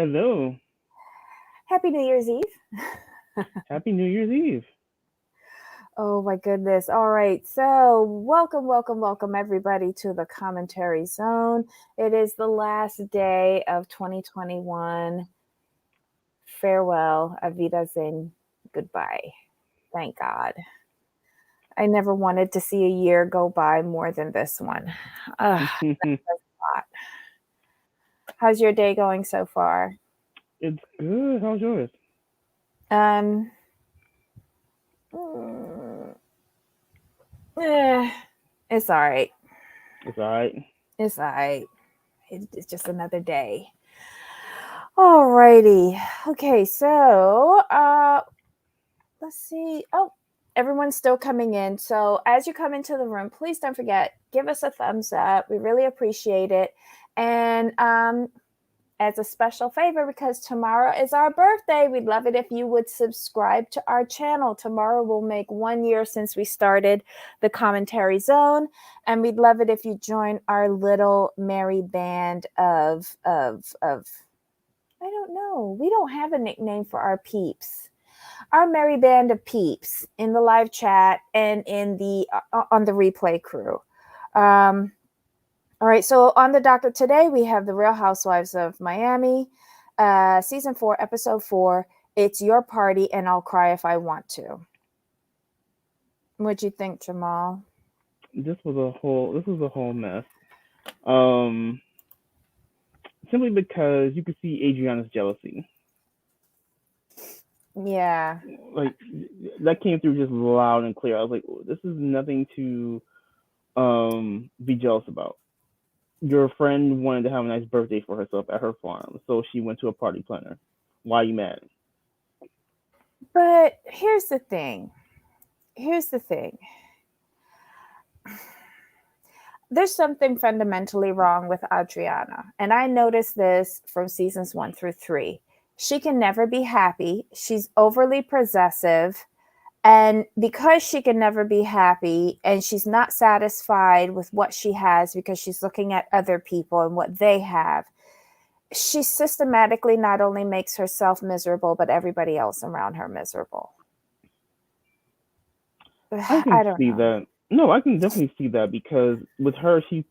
Hello. Happy New Year's Eve. Happy New Year's Eve. Oh my goodness. All right. So, welcome everybody to the commentary zone. It is the last day of 2021. Farewell, Avidazen, goodbye. Thank God. I never wanted to see a year go by more than this one. Ugh, that's a lot. How's your day going so far? It's good. How's yours? Um, mm, eh, it's all right. It's alright. It's all right. It's just another day. Alrighty. Okay, so let's see. Oh, everyone's still coming in. So as you come into the room, please don't forget, give us a thumbs up. We really appreciate it. And as a special favor, because tomorrow is our birthday, we'd love it if you would subscribe to our channel. Tomorrow will make 1 year since we started the commentary zone, and we'd love it if you join our little merry band of I don't know. We don't have a nickname for our peeps. Our merry band of peeps in the live chat and in the on the replay crew. Um, all right, so on the docket today, we have The Real Housewives of Miami, season 4, episode 4. It's your party, and I'll cry if I want to. What'd you think, Jamal? This was a whole mess. Um, Simply because you could see Adriana's jealousy. Yeah. Like that came through just loud and clear. I was like, this is nothing to be jealous about. Your friend wanted to have a nice birthday for herself at her farm, so she went to a party planner. Why are you mad? But here's the thing. Here's the thing. There's something fundamentally wrong with Adriana. And I noticed this from seasons 1 through 3. She can never be happy. She's overly possessive. And because she can never be happy and she's not satisfied with what she has because she's looking at other people and what they have, she systematically not only makes herself miserable, but everybody else around her miserable. I can I don't see know. that. No, I can definitely see that because with her, she's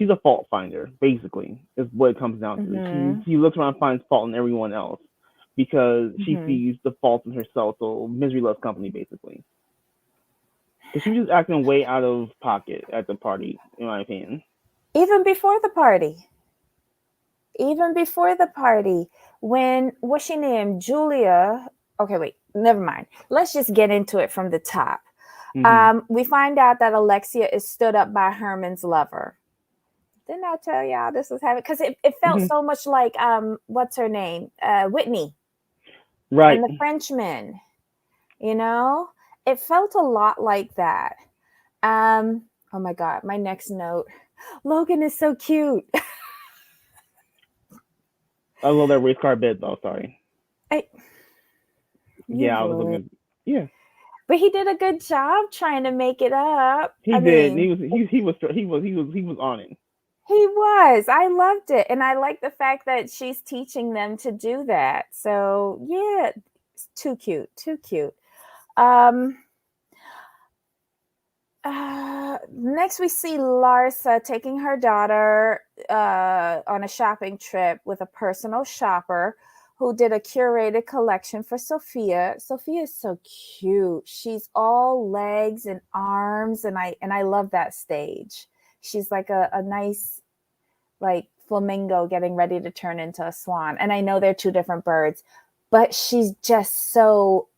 a fault finder. Basically, is what it comes down to. She Mm-hmm. she looks around and finds fault in everyone else because she Mm-hmm. sees the faults in herself. So misery loves company, basically. Because she was just acting way out of pocket at the party, in my opinion. Even before the party, even before the party, when what's she named? Julia. Okay, wait, never mind. Let's just get into it from the top. Hmm. We find out that Alexia is stood up by Herman's lover. Didn't I tell y'all this was happening? Because it felt Hmm. so much like what's her name? Whitney Right. and the Frenchman, you know? It felt a lot like that. Um, oh my god, my next note. Logan is so cute. I love that race car bit though. Sorry. I, you Yeah, I was would. looking. Yeah, But he did a good job trying to make it up. he I did. mean, He was on it. he was. I loved it. And I like the fact that she's teaching them to do that. So, yeah, it's too cute. Too cute. Um, next, we see Larsa taking her daughter on a shopping trip with a personal shopper who did a curated collection for Sophia. Sophia is so cute. She's all legs and arms, and I love that stage. She's like a nice like flamingo getting ready to turn into a swan. And I know they're two different birds, but she's just so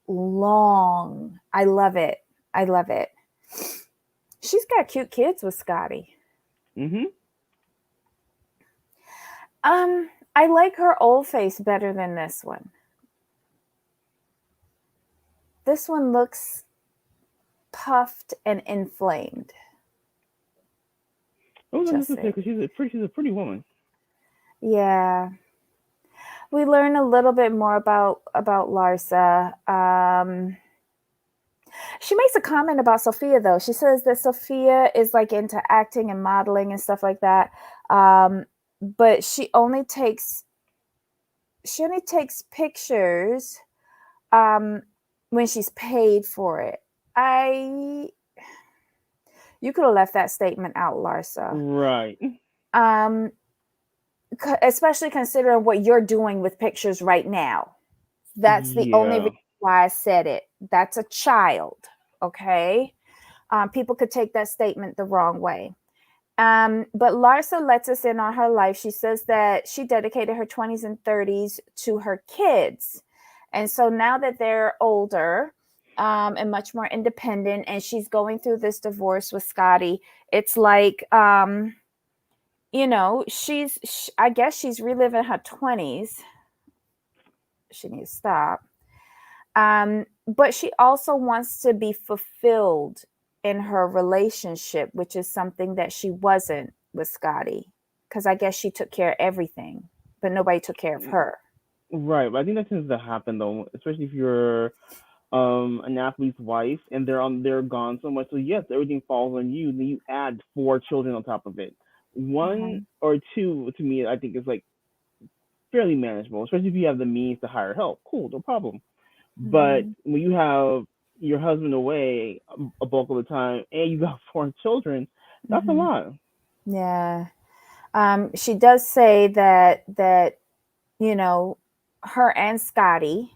long. I love it. I love it. She's got cute kids with Scotty. Hmm. I like her old face better than this one. This one looks puffed and inflamed. What was I Just just to say? saying. Because she's a pretty woman. Yeah. We learn a little bit more about Larsa. She makes a comment about Sophia though. She says that Sophia is like into acting and modeling and stuff like that. But she only takes she only takes pictures um, when she's paid for it. I You could have left that statement out, Larsa. Right. Um, Especially considering what you're doing with pictures right now. That's the only Yeah. reason why I said it. That's a child, okay? People could take that statement the wrong way. But Larsa lets us in on her life. She says that she dedicated her 20s and 30s to her kids. And so now that they're older and much more independent, and she's going through this divorce with Scotty, it's like, I guess she's reliving her 20s. She needs to stop. But she also wants to be fulfilled in her relationship, which is something that she wasn't with Scotty. Because I guess she took care of everything, but nobody took care of her. Right. But I think that tends to happen though, especially if you're an athlete's wife and they're gone so much. So yes, everything falls on you. Then you add four children on top of it. One Mm-hmm. or two to me, I think is like fairly manageable, especially if you have the means to hire help. Cool, no problem. But Mm-hmm. when you have your husband away a bulk of the time and you got four children, that's a Mm-hmm. lot. Yeah. She does say that you know her and Scotty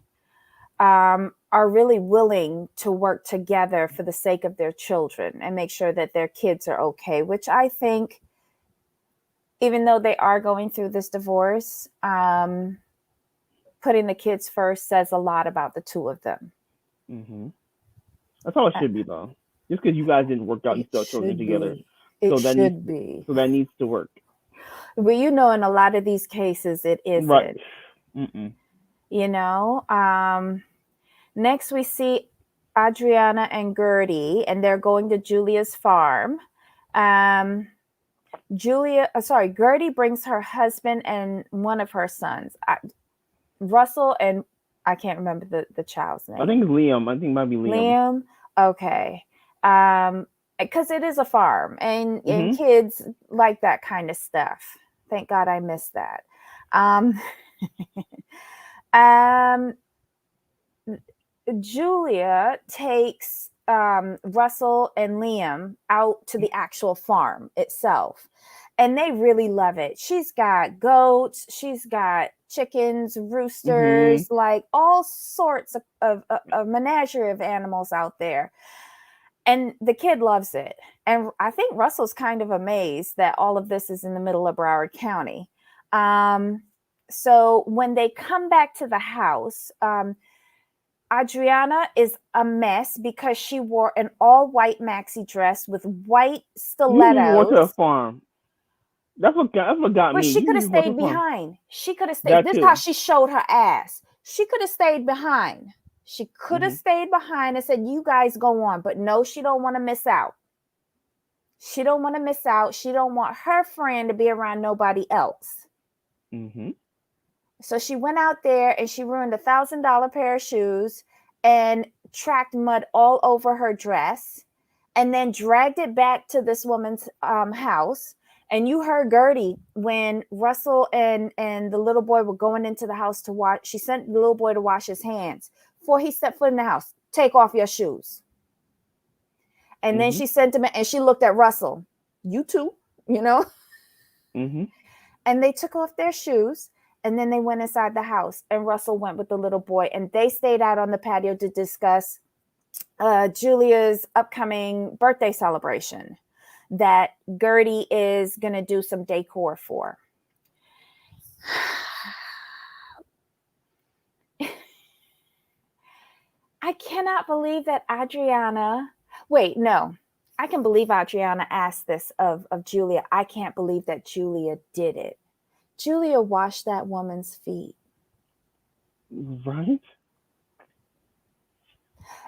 are really willing to work together for the sake of their children and make sure that their kids are okay, which I think, even though they are going through this divorce, putting the kids first says a lot about the two of them. Hmm. That's how it Uh, should be though. Just because you guys didn't work out and It still have children should together, be. It so that needs should be. so that needs to work. But in a lot of these cases, it Right. isn't. Mm-mm. You know. Next, we see Adriana and Gertie, and they're going to Julia's farm. Um, Gertie brings her husband and one of her sons, Russell, and I can't remember the child's I name. think it's Liam. I think it might be Liam. Liam. Okay. Because it is a farm, and Hmm. kids like that kind of stuff. Thank God I missed that. Um, um, Julia takes Russell and Liam out to the actual farm itself, and they really love it. She's got goats, she's got chickens, Hmm. roosters, like all sorts of a menagerie of animals out there. And the kid loves it. And I think Russell's kind of amazed that all of this is in the middle of Broward County. Um, so when they come back to the house, Adriana is a mess because she wore an all white maxi dress with white You even went to a stilettos. farm. That's what got But me. she You could have even went to a stayed farm. behind. She could have stayed. That This is how too. she showed her ass. She could have stayed behind. She could have Hmm. stayed behind and said, "You guys go on." But no, she don't want to miss out. She don't want to miss out. She don't want her friend to be around nobody else. Hmm. So she went out there and she ruined $1,000 pair of shoes and tracked mud all over her dress, and then dragged it back to this woman's house. And you heard Gertie when Russell and the little boy were going into the house to wash. She sent the little boy to wash his hands before he stepped foot in the house. Take off your shoes. And then Hmm. she sent him, and she looked at Russell. You too, you know. Hmm. And they took off their shoes, and then they went inside the house, and Russell went with the little boy, and they stayed out on the patio to discuss Julia's upcoming birthday celebration that Gertie is going to do some decor for. I cannot believe that Adriana. Wait, no. I can believe Adriana asked this of Julia. I can't believe that Julia did it. Julia washed that woman's feet. Right.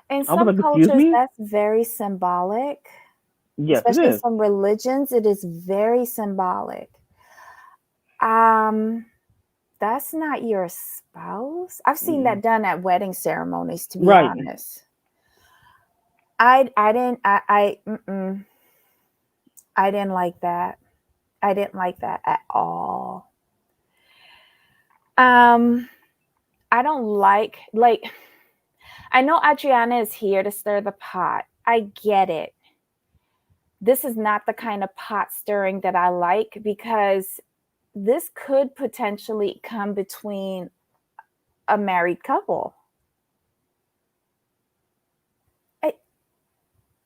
In I was some like, excuse cultures, me. that's very symbolic, Yes, it especially is. some religions. It is very symbolic. Um, that's not your spouse. I've seen Mm. that done at wedding ceremonies, to be Right. honest. I didn't I didn't like that. I didn't like that at all. I don't like I know Adriana is here to stir the pot. I get it. This is not the kind of pot stirring that I like, because this could potentially come between a married couple.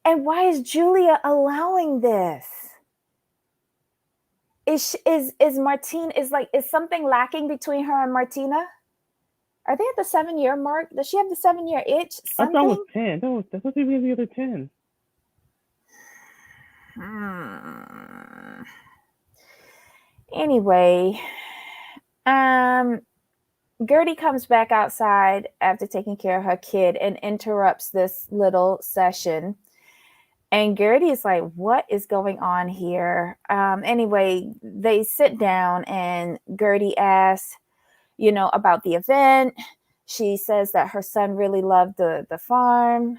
And why is Julia allowing this? Is Martine, is something lacking between her and Martina? Are they at the 7 year mark? Does she have the 7 year itch? I thought it was Something? 10. That's supposed to be the other 10. Anyway, um, Gertie comes back outside after taking care of her kid and interrupts this little session. And Gertie is like, what is going on here? Anyway, they sit down and Gertie asks, about the event. She says that her son really loved the farm,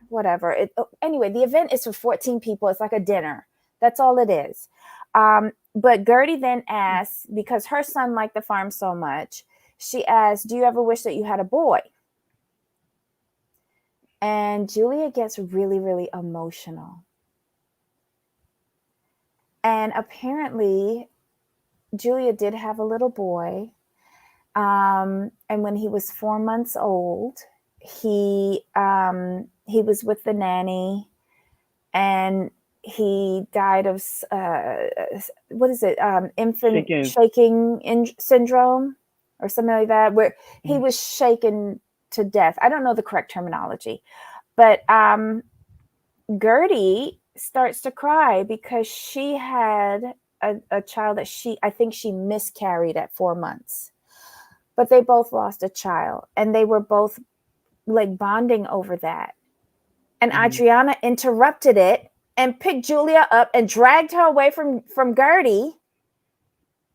whatever. Anyway, the event is for 14 people. It's like a dinner. That's all it is. But Gertie then asks, because her son liked the farm so much, she asks, do you ever wish that you had a boy? And Julia gets really, really emotional. And apparently, Julia did have a little boy. And when he was 4 months old, he was with the nanny, and he died of what is it? Infant shaking syndrome, or something like that, where he was shaken to death. I don't know the correct terminology, but Gertie starts to cry because she had a child that I think she miscarried at 4 months. But they both lost a child, and they were both like bonding over that. And Adriana interrupted it and picked Julia up and dragged her away from Gertie,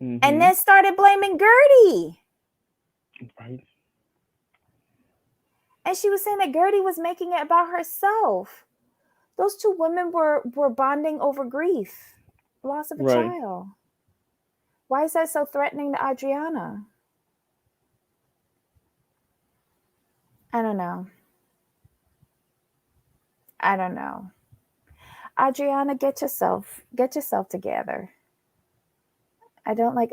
and then started blaming Gertie. Right. And she was saying that Gertie was making it about herself. Those two women were bonding over grief, loss of a child. Why is that so threatening to Adriana? I don't know. Adriana, get yourself together. I don't like.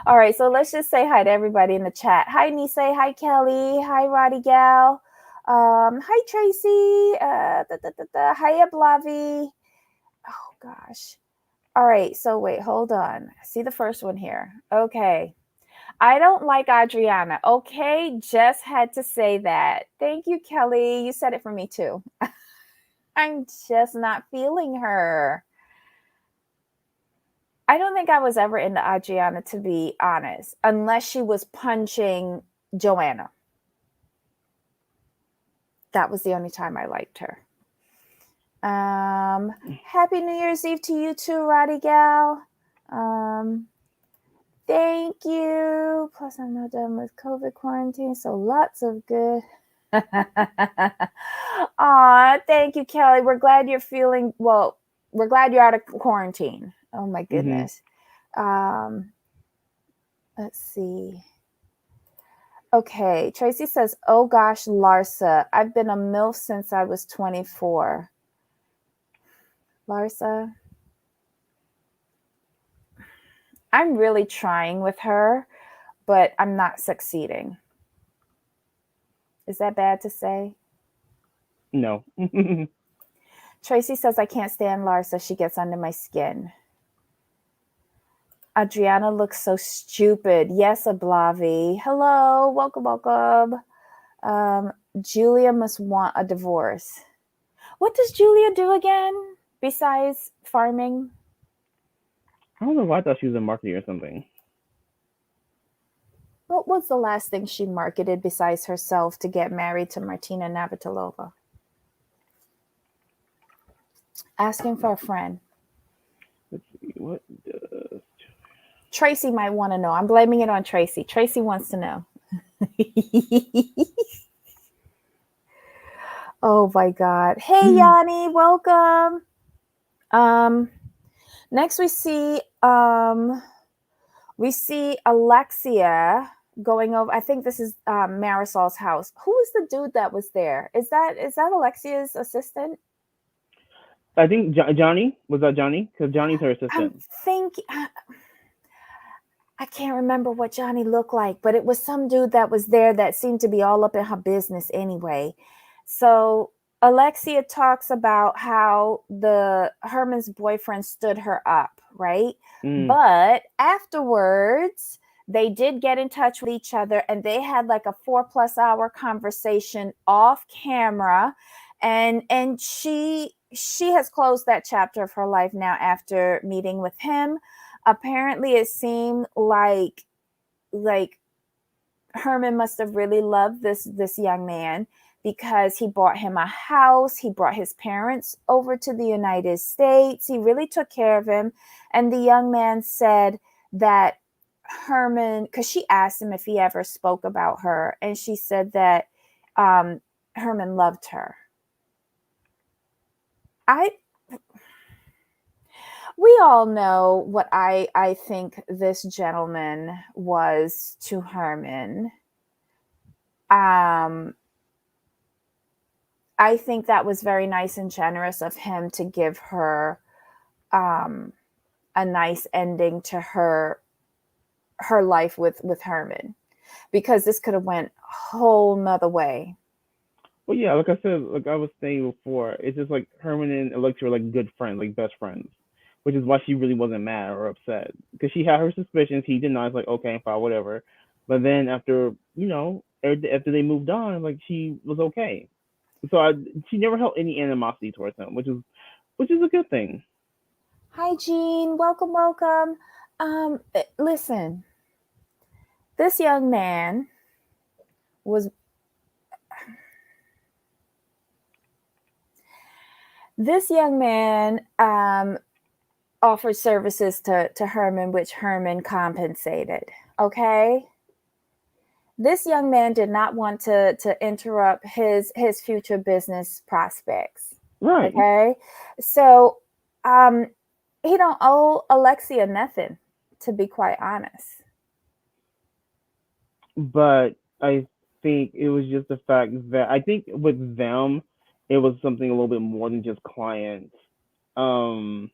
All right, so let's just say hi to everybody in the chat. Hi, Nise. Hi, Kelly. Hi, Roddy Gal. Hi, Tracy. Hi, Ablavi. Oh gosh. All right, so wait, hold on. See the first one here. Okay. I don't like Adriana. Okay, just had to say that. Thank you, Kelly. You said it for me too. I'm just not feeling her. I don't think I was ever into Adriana, to be honest, unless she was punching Joanna. That was the only time I liked her. Happy New Year's Eve to you too, Roddy Gal. Thank you. Plus, I'm not done with COVID quarantine, so lots of good. Aw, thank you, Kelly. We're glad you're feeling well. We're glad you're out of quarantine. Oh my goodness. Let's see. Okay, Tracy says, "Oh gosh, Larsa, I've been a MILF since I was 24." Larsa, I'm really trying with her, but I'm not succeeding. Is that bad to say? No. Tracy says, I can't stand Larsa. She gets under my skin. Adriana looks so stupid. Yes, Ablavi. Hello. Welcome. Julia must want a divorce. What does Julia do again besides farming? I don't know why I thought she was in marketing or something. What was the last thing she marketed besides herself to get married to Martina Navratilova? Asking for a friend. Let's see. What does... Tracy might want to know. I'm blaming it on Tracy. Tracy wants to know. Oh my God. Hey, Yanni, welcome. Next we see Alexia going over. I think this is Marisol's house. Who was the dude that was there? Is that Alexia's assistant? I think Johnny was that Johnny because Johnny's her I'm assistant. think I can't remember what Johnny looked like, but it was some dude that was there that seemed to be all up in her business anyway. So Alexia talks about how the Herman's boyfriend stood her up, right? Mm. But afterwards, they did get in touch with each other and they had like a 4+ hour conversation off camera. And she has closed that chapter of her life now after meeting with him. Apparently it seemed like Herman must have really loved this young man because he bought him a house, he brought his parents over to the United States, he really took care of him. And the young man said that Herman, because she asked him if he ever spoke about her, and she said that Herman loved her. I We all know what I think this gentleman was to Herman. Um, I think that was very nice and generous of him to give her um, a nice ending to her life with Herman, because this could have went a whole nother way. Well, yeah, like I said, like I was saying before, it's just like Herman and Alexia were like good friends, like best friends, which is why she really wasn't mad or upset because she had her suspicions. He denies, like, okay, fine, whatever. But then after after they moved on, like she was okay. So she never held any animosity towards him, which is a good thing. Hi, Jean. Welcome, welcome. Listen, this young man was this young man offered services to Herman, which Herman compensated. Okay. This young man did not want to interrupt his future business prospects. Right. Okay. So um he don't owe Alexia nothing, to be quite honest. But I think it was just the fact that I think with them, it was something a little bit more than just clients. Um,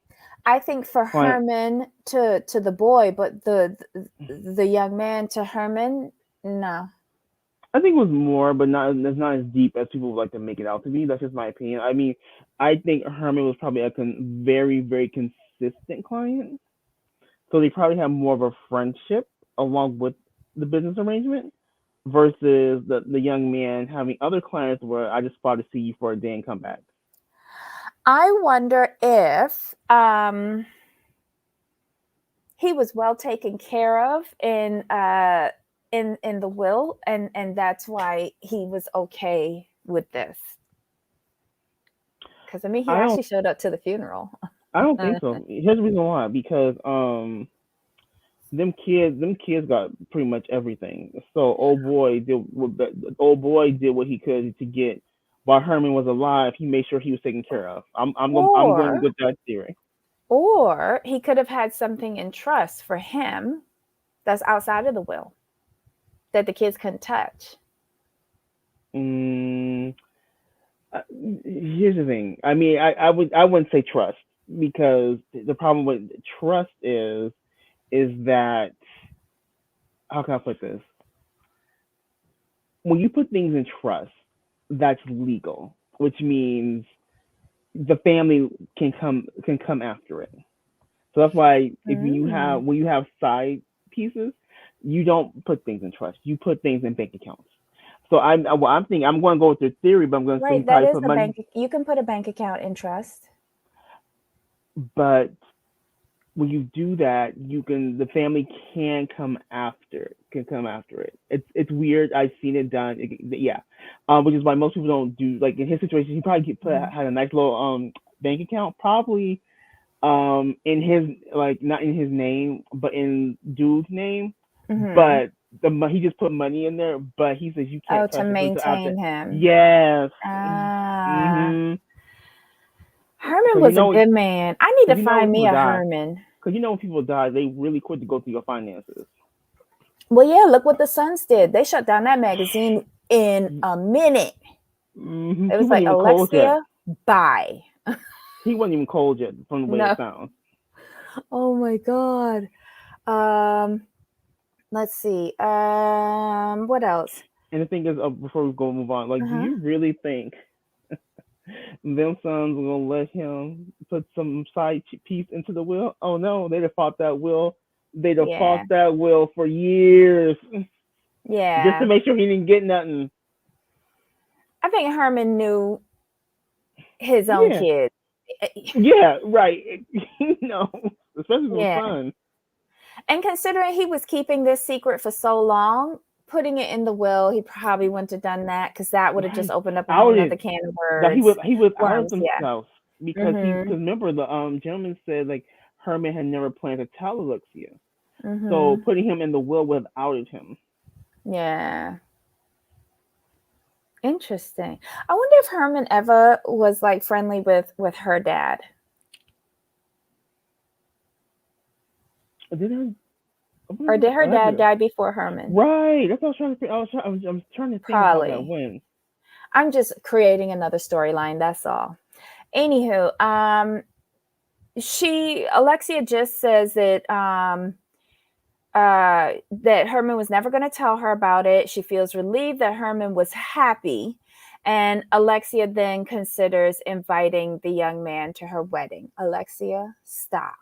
I think for client. Herman to the boy, but the young man to Herman, no. I think it was more, but not it's not as deep as people would like to make it out to be. That's just my opinion. I mean, I think Herman was probably a very very consistent client, so they probably have more of a friendship along with the business arrangement versus the young man having other clients where I just spot to see you for a day and come back. I wonder if he was well taken care of in the will, and that's why he was okay with this. Because I mean, he I don't actually showed up to the funeral. I don't think so. Here's the reason why because them kids got pretty much everything. So old boy did what he could to get while Herman was alive. He made sure he was taken care of. I'm going or with that theory. or he could have had something in trust for him that's outside of the will that the kids couldn't touch. Mm, Here's the thing. I mean, I wouldn't say trust because the problem with trust is that how can I put this? When you put things in trust, that's legal, which means the family can come after it. So that's why if you have Mm. when you have side pieces, you don't put things in trust. You put things in bank accounts. So I'm thinking I'm going to go with your theory, but I'm going to say you Right, that probably is put a money. bank. You can put a bank account in trust. But when you do that, the family can come after it. It's weird. I've seen it done. Yeah, which is why most people don't do like in his situation. He probably Mhm. had a nice little bank account, probably in his like not in his name, but in dude's name. Mhm. But he just put money in there. But he says you Oh, can't to touch it until after. maintain him. Yes. Ah, Mhm. Herman Cause was a good man. I need to when find me people a die, Herman. because when people die, they really quick to go through your finances. Well, yeah, look what the Suns did. They shut down that magazine in a minute. It He was wasn't like, even cold yet. Alexia, bye. He wasn't even cold yet from the way it No. sounds. Oh my God. Um, let's see. What else? And the thing is, before we go move on, like, do Uh-huh. you really think them sons gonna let him put some side piece into the will? Oh no, they'd have fought that will. They'd have Yeah. fought that will for years just to Yeah. make sure he didn't get nothing. I think Herman knew his own Yeah, kid. yeah, right. No, especially from Yeah. son. And considering he was keeping this secret for so long, putting it in the will, he probably wouldn't have done that because that would have just Right, opened up a whole nother outed. can of That words. he was out of Worms, yeah. himself because Mm-hmm. remember the gentleman said like Herman had never planned to tell Alexia, so Mm-hmm. putting him in the will would have outed him. Yeah. Interesting. I wonder if Herman ever was like friendly with her dad. Did I? I Or wonder did if her dad Alexia. die before Herman? Right, that's what I was trying to. I was trying to think of how that Probably. went. I'm just creating another storyline, that's all. Anywho, Alexia just says that Herman was never going to tell her about it. She feels relieved that Herman was happy. And Alexia then considers inviting the young man to her wedding. Alexia, stop.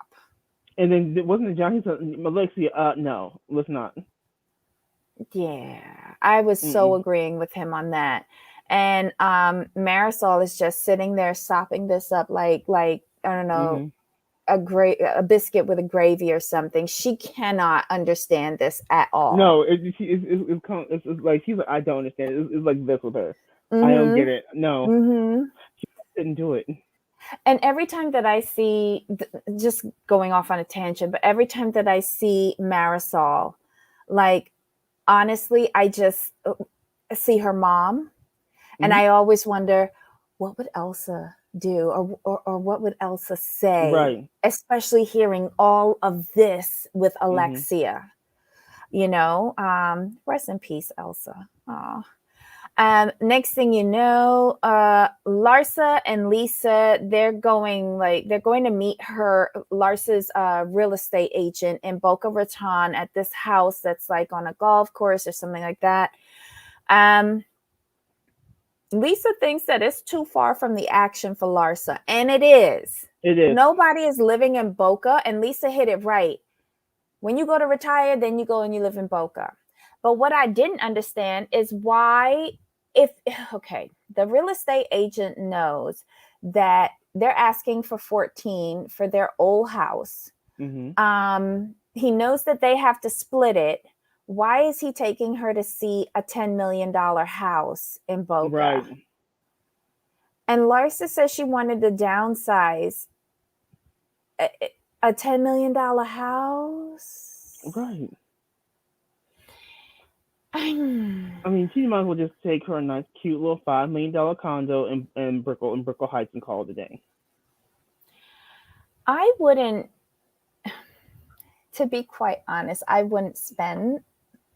And then wasn't it John? He said, Alexia, no, let's not. Yeah, I was so Mm-mm. agreeing with him on that. And Marisol is just sitting there sopping this up like I don't know, Mm-hmm. a biscuit with a gravy or something. She cannot understand this at all. No, it's like she's like I don't understand. It's like this with her. I don't get Mhm. it. No, Mhm. didn't do it. And every time that I see, just going off on a tangent, but every time that I see Marisol, like honestly, I just see her mom, and Mm-hmm. I always wonder, what would Elsa do, or what would Elsa say, Right. especially hearing all of this with Mm-hmm. Alexia. Rest in peace, Elsa. Aw. Next thing you know, Larsa and Lisa, they're going to meet Larsa's real estate agent in Boca Raton at this house that's like on a golf course or something like that. Um, Lisa thinks that it's too far from the action for Larsa, and it is. It is. Nobody is living in Boca, and Lisa hit it right. When you go to retire, then you go and you live in Boca. But what I didn't understand is why, if, okay, the real estate agent knows that they're asking for 14 for their old house. Mm-hmm. He knows that they have to split it. Why is he taking her to see a $10 million house in Boca? Right. And Larsa says she wanted to downsize a, a $10 million house. Right. I I mean, she might as well just take her a nice, cute little $5 million condo in Brickell Heights and call it a day. wouldn't, to be quite honest, I wouldn't spend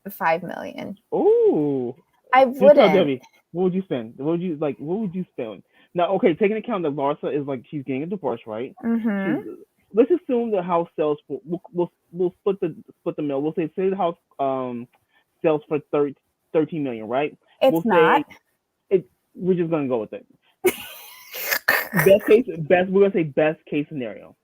5 million. Ooh. I Just tell wouldn't. Debbie, what would you spend? What would you like? What would you spend? Now, okay, taking account that Larsa is like she's getting a divorce, right? Mm-hmm. She's let's assume the house sells for we'll split the mill. We'll say the house sells for 13 million, right? It's We'll say not. it. We're just gonna go with it. Best. We're gonna say best case scenario.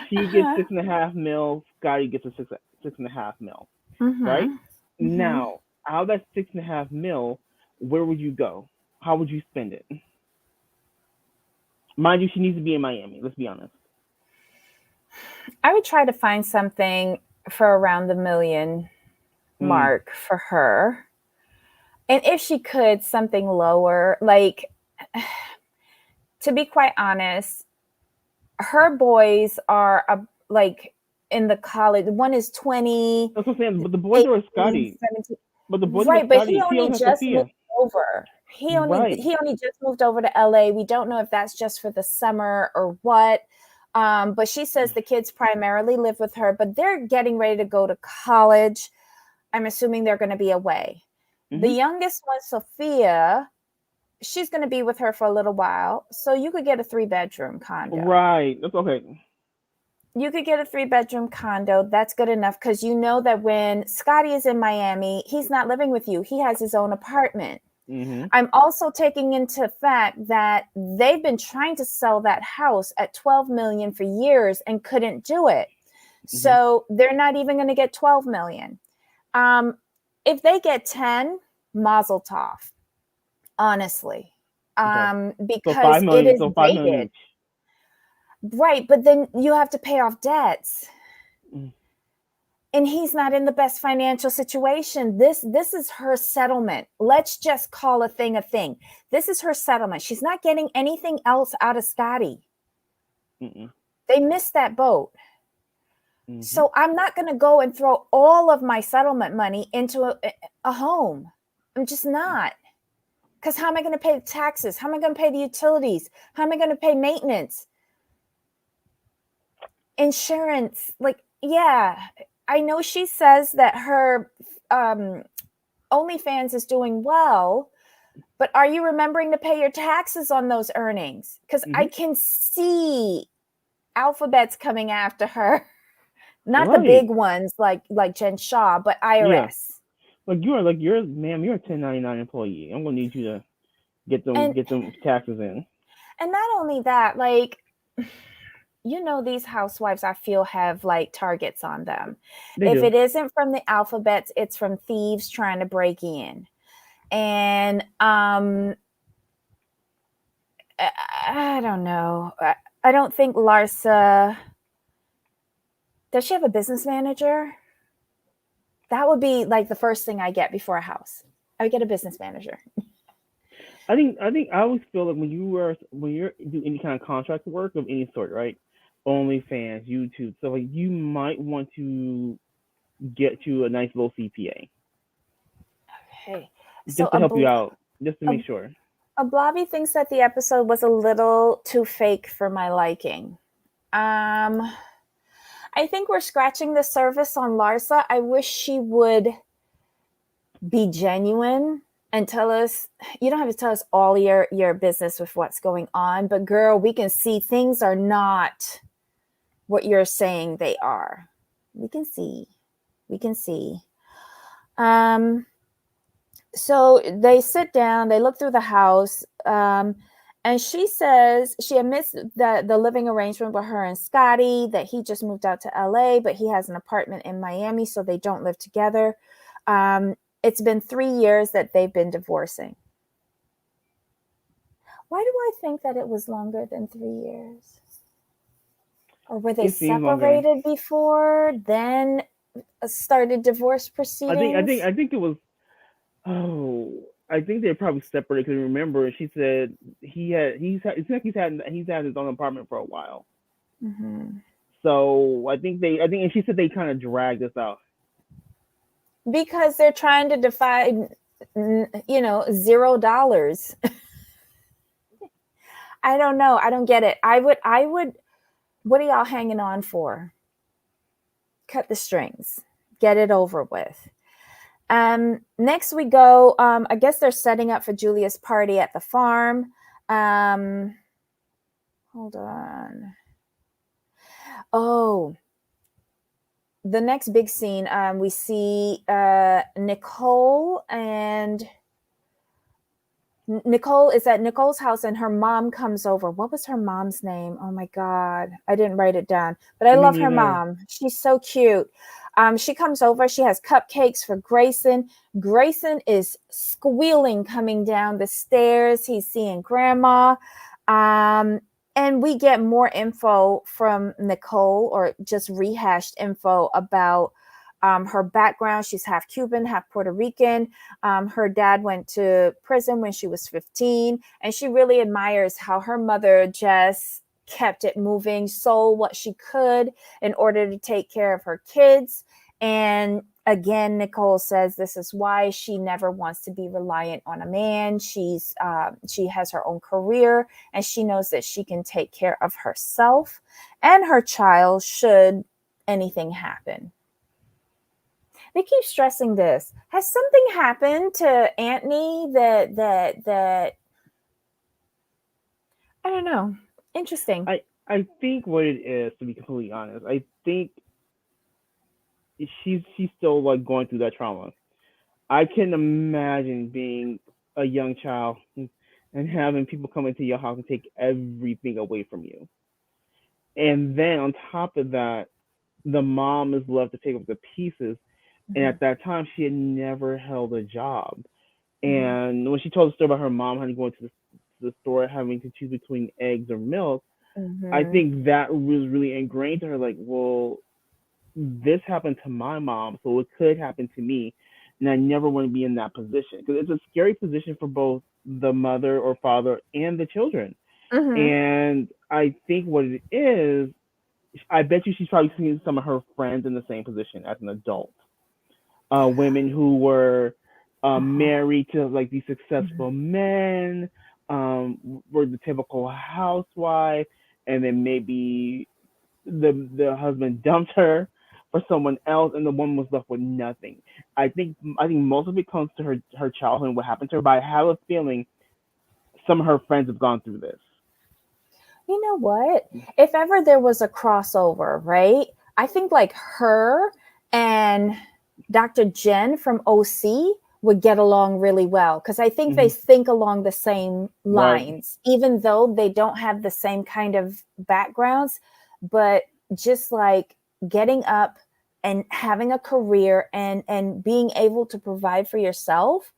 She gets Uh-huh. 6.5 mil. Scotty gets a six and a half mil, right? Mm-hmm. Mm-hmm. Now, out of that 6.5 mil, where would you go? How would you spend it? Mind you, she needs to be in Miami. Let's be honest. I would try to find something for around the million Mm, mark for her. And if she could, something lower. Like, to be quite honest, her boys are like in the college. One is 20, that's what I'm saying. But the boys are 18, Scotty. 17. But the boys are Right, but he Scotty. He only only has just moved Sophia. over. Right. He only just moved over to LA. We don't know if that's just for the summer or what. But she says the kids primarily live with her, but they're getting ready to go to college. I'm assuming they're going to be away. The Mm-hmm. youngest one, Sophia, she's going to be with her for a little while. So you could get a 3-bedroom condo. Right. That's okay. You could get a 3-bedroom condo. That's good enough because you know that when Scotty is in Miami, he's not living with you. He has his own apartment. Mm-hmm. I'm also taking into fact that they've been trying to sell that house at 12 million for years and couldn't do it. Mm-hmm. So they're not even going to get 12 million. Um, if they get 10, mazel tov, honestly, Okay. So five because it million. is So 5 million dated. each. Right, but then you have to pay off debts. Mm. And he's not in the best financial situation. This is her settlement. Let's just call a thing a thing. This is her settlement. She's not getting anything else out of Scotty. Mm-mm. They missed that boat. Mm-hmm. So I'm not going to go and throw all of my settlement money into a home. I'm just not. Because how am I going to pay the taxes? How am I going to pay the utilities? How am I going to pay maintenance? Insurance? Like, yeah, I know she says that her OnlyFans is doing well, but are you remembering to pay your taxes on those earnings? Because I Mm-hmm. can see alphabets coming after her. Not the Right. big ones like Jen Shaw, but Yeah. IRS. You're ma'am. You're a 1099 employee. I'm gonna need you to And get them taxes in. and not only that, like these housewives I feel have like targets on them. They If do. it isn't from the alphabets, it's from thieves trying to break in. And I don't know. I don't think Larsa, does she have a business manager? That would be like the first thing I get before a house. I would get a business manager. I think I always feel like when you're do any kind of contract work of any sort, right? OnlyFans, YouTube, so like you might want to get you a nice little CPA Okay. So just to help you out, just to a, make sure. a Blobby thinks that the episode was a little too fake for my liking. Um, I think we're scratching the surface on Larsa. I wish she would be genuine and tell us. You don't have to tell us all your business with what's going on, but girl, we can see things are not what you're saying they are. We can see. We can see. Um, so they sit down, they look through the house, and she says she admits that the living arrangement with her and Scotty, that he just moved out to LA, but he has an apartment in Miami, so they don't live together. It's been 3 years that they've been divorcing. Why do I think that it was longer than 3 years? Or were they It seems longer. separated before, then started divorce I proceedings? think it was. Oh, I think they're probably separated. Because remember, she said it's like he's had his own apartment for a while. Mm-hmm. So I think, and she said they kind of dragged this out. Because they're trying to define, $0. I don't know. I don't get it. I would. What are y'all hanging on for? Cut the strings. Get it over with. Next we go. I guess they're setting up for Julia's party at the farm. Hold on. Oh, the next big scene. We see Nicole and Nicole is at Nicole's house and her mom comes over. What was her mom's name? Oh my God. I didn't write it down, but I Me love her neither. mom. She's so cute. She comes over. She has cupcakes for Grayson. Grayson is squealing coming down the stairs. He's seeing grandma. And we get more info from Nicole, or just rehashed info about her background. She's half Cuban, half Puerto Rican. Her dad went to prison when she was 15, and she really admires how her mother just kept it moving, sold what she could in order to take care of her kids. And again, Nicole says this is why she never wants to be reliant on a man. She has her own career, and she knows that she can take care of herself and her child should anything happen. They keep stressing this. Has something happened to Anthony that I don't know. Interesting. I think what it is, to be completely honest, I think she's still like going through that trauma. I can imagine being a young child and having people come into your house and take everything away from you. And then on top of that, the mom is left to take up the pieces. And Mm-hmm. at that time, she had never held a job. Mm-hmm. And when she told the story about her mom having to go into the store having to choose between eggs or milk, I Mm-hmm. think that was really ingrained to her. Like, well, this happened to my mom, so it could happen to me, and I never want to be in that position because it's a scary position for both the mother or father and the children. Mm-hmm. And I think what it is, I bet you she's probably seen some of her friends in the same position as an adult. Women who were Uh-huh. married to like these Mm-hmm. successful men, were the typical housewife, and then maybe the husband dumped her for someone else, and the woman was left with nothing. I think most of it comes to her childhood and what happened to her. But I have a feeling some of her friends have gone through this. You know what? If ever there was a crossover, right? I think like her and Dr. Jen from OC would get along really well because I think they Hmm. think along the same Right. lines, even though they don't have the same kind of backgrounds. But just like getting up and having a career and being able to provide for yourself,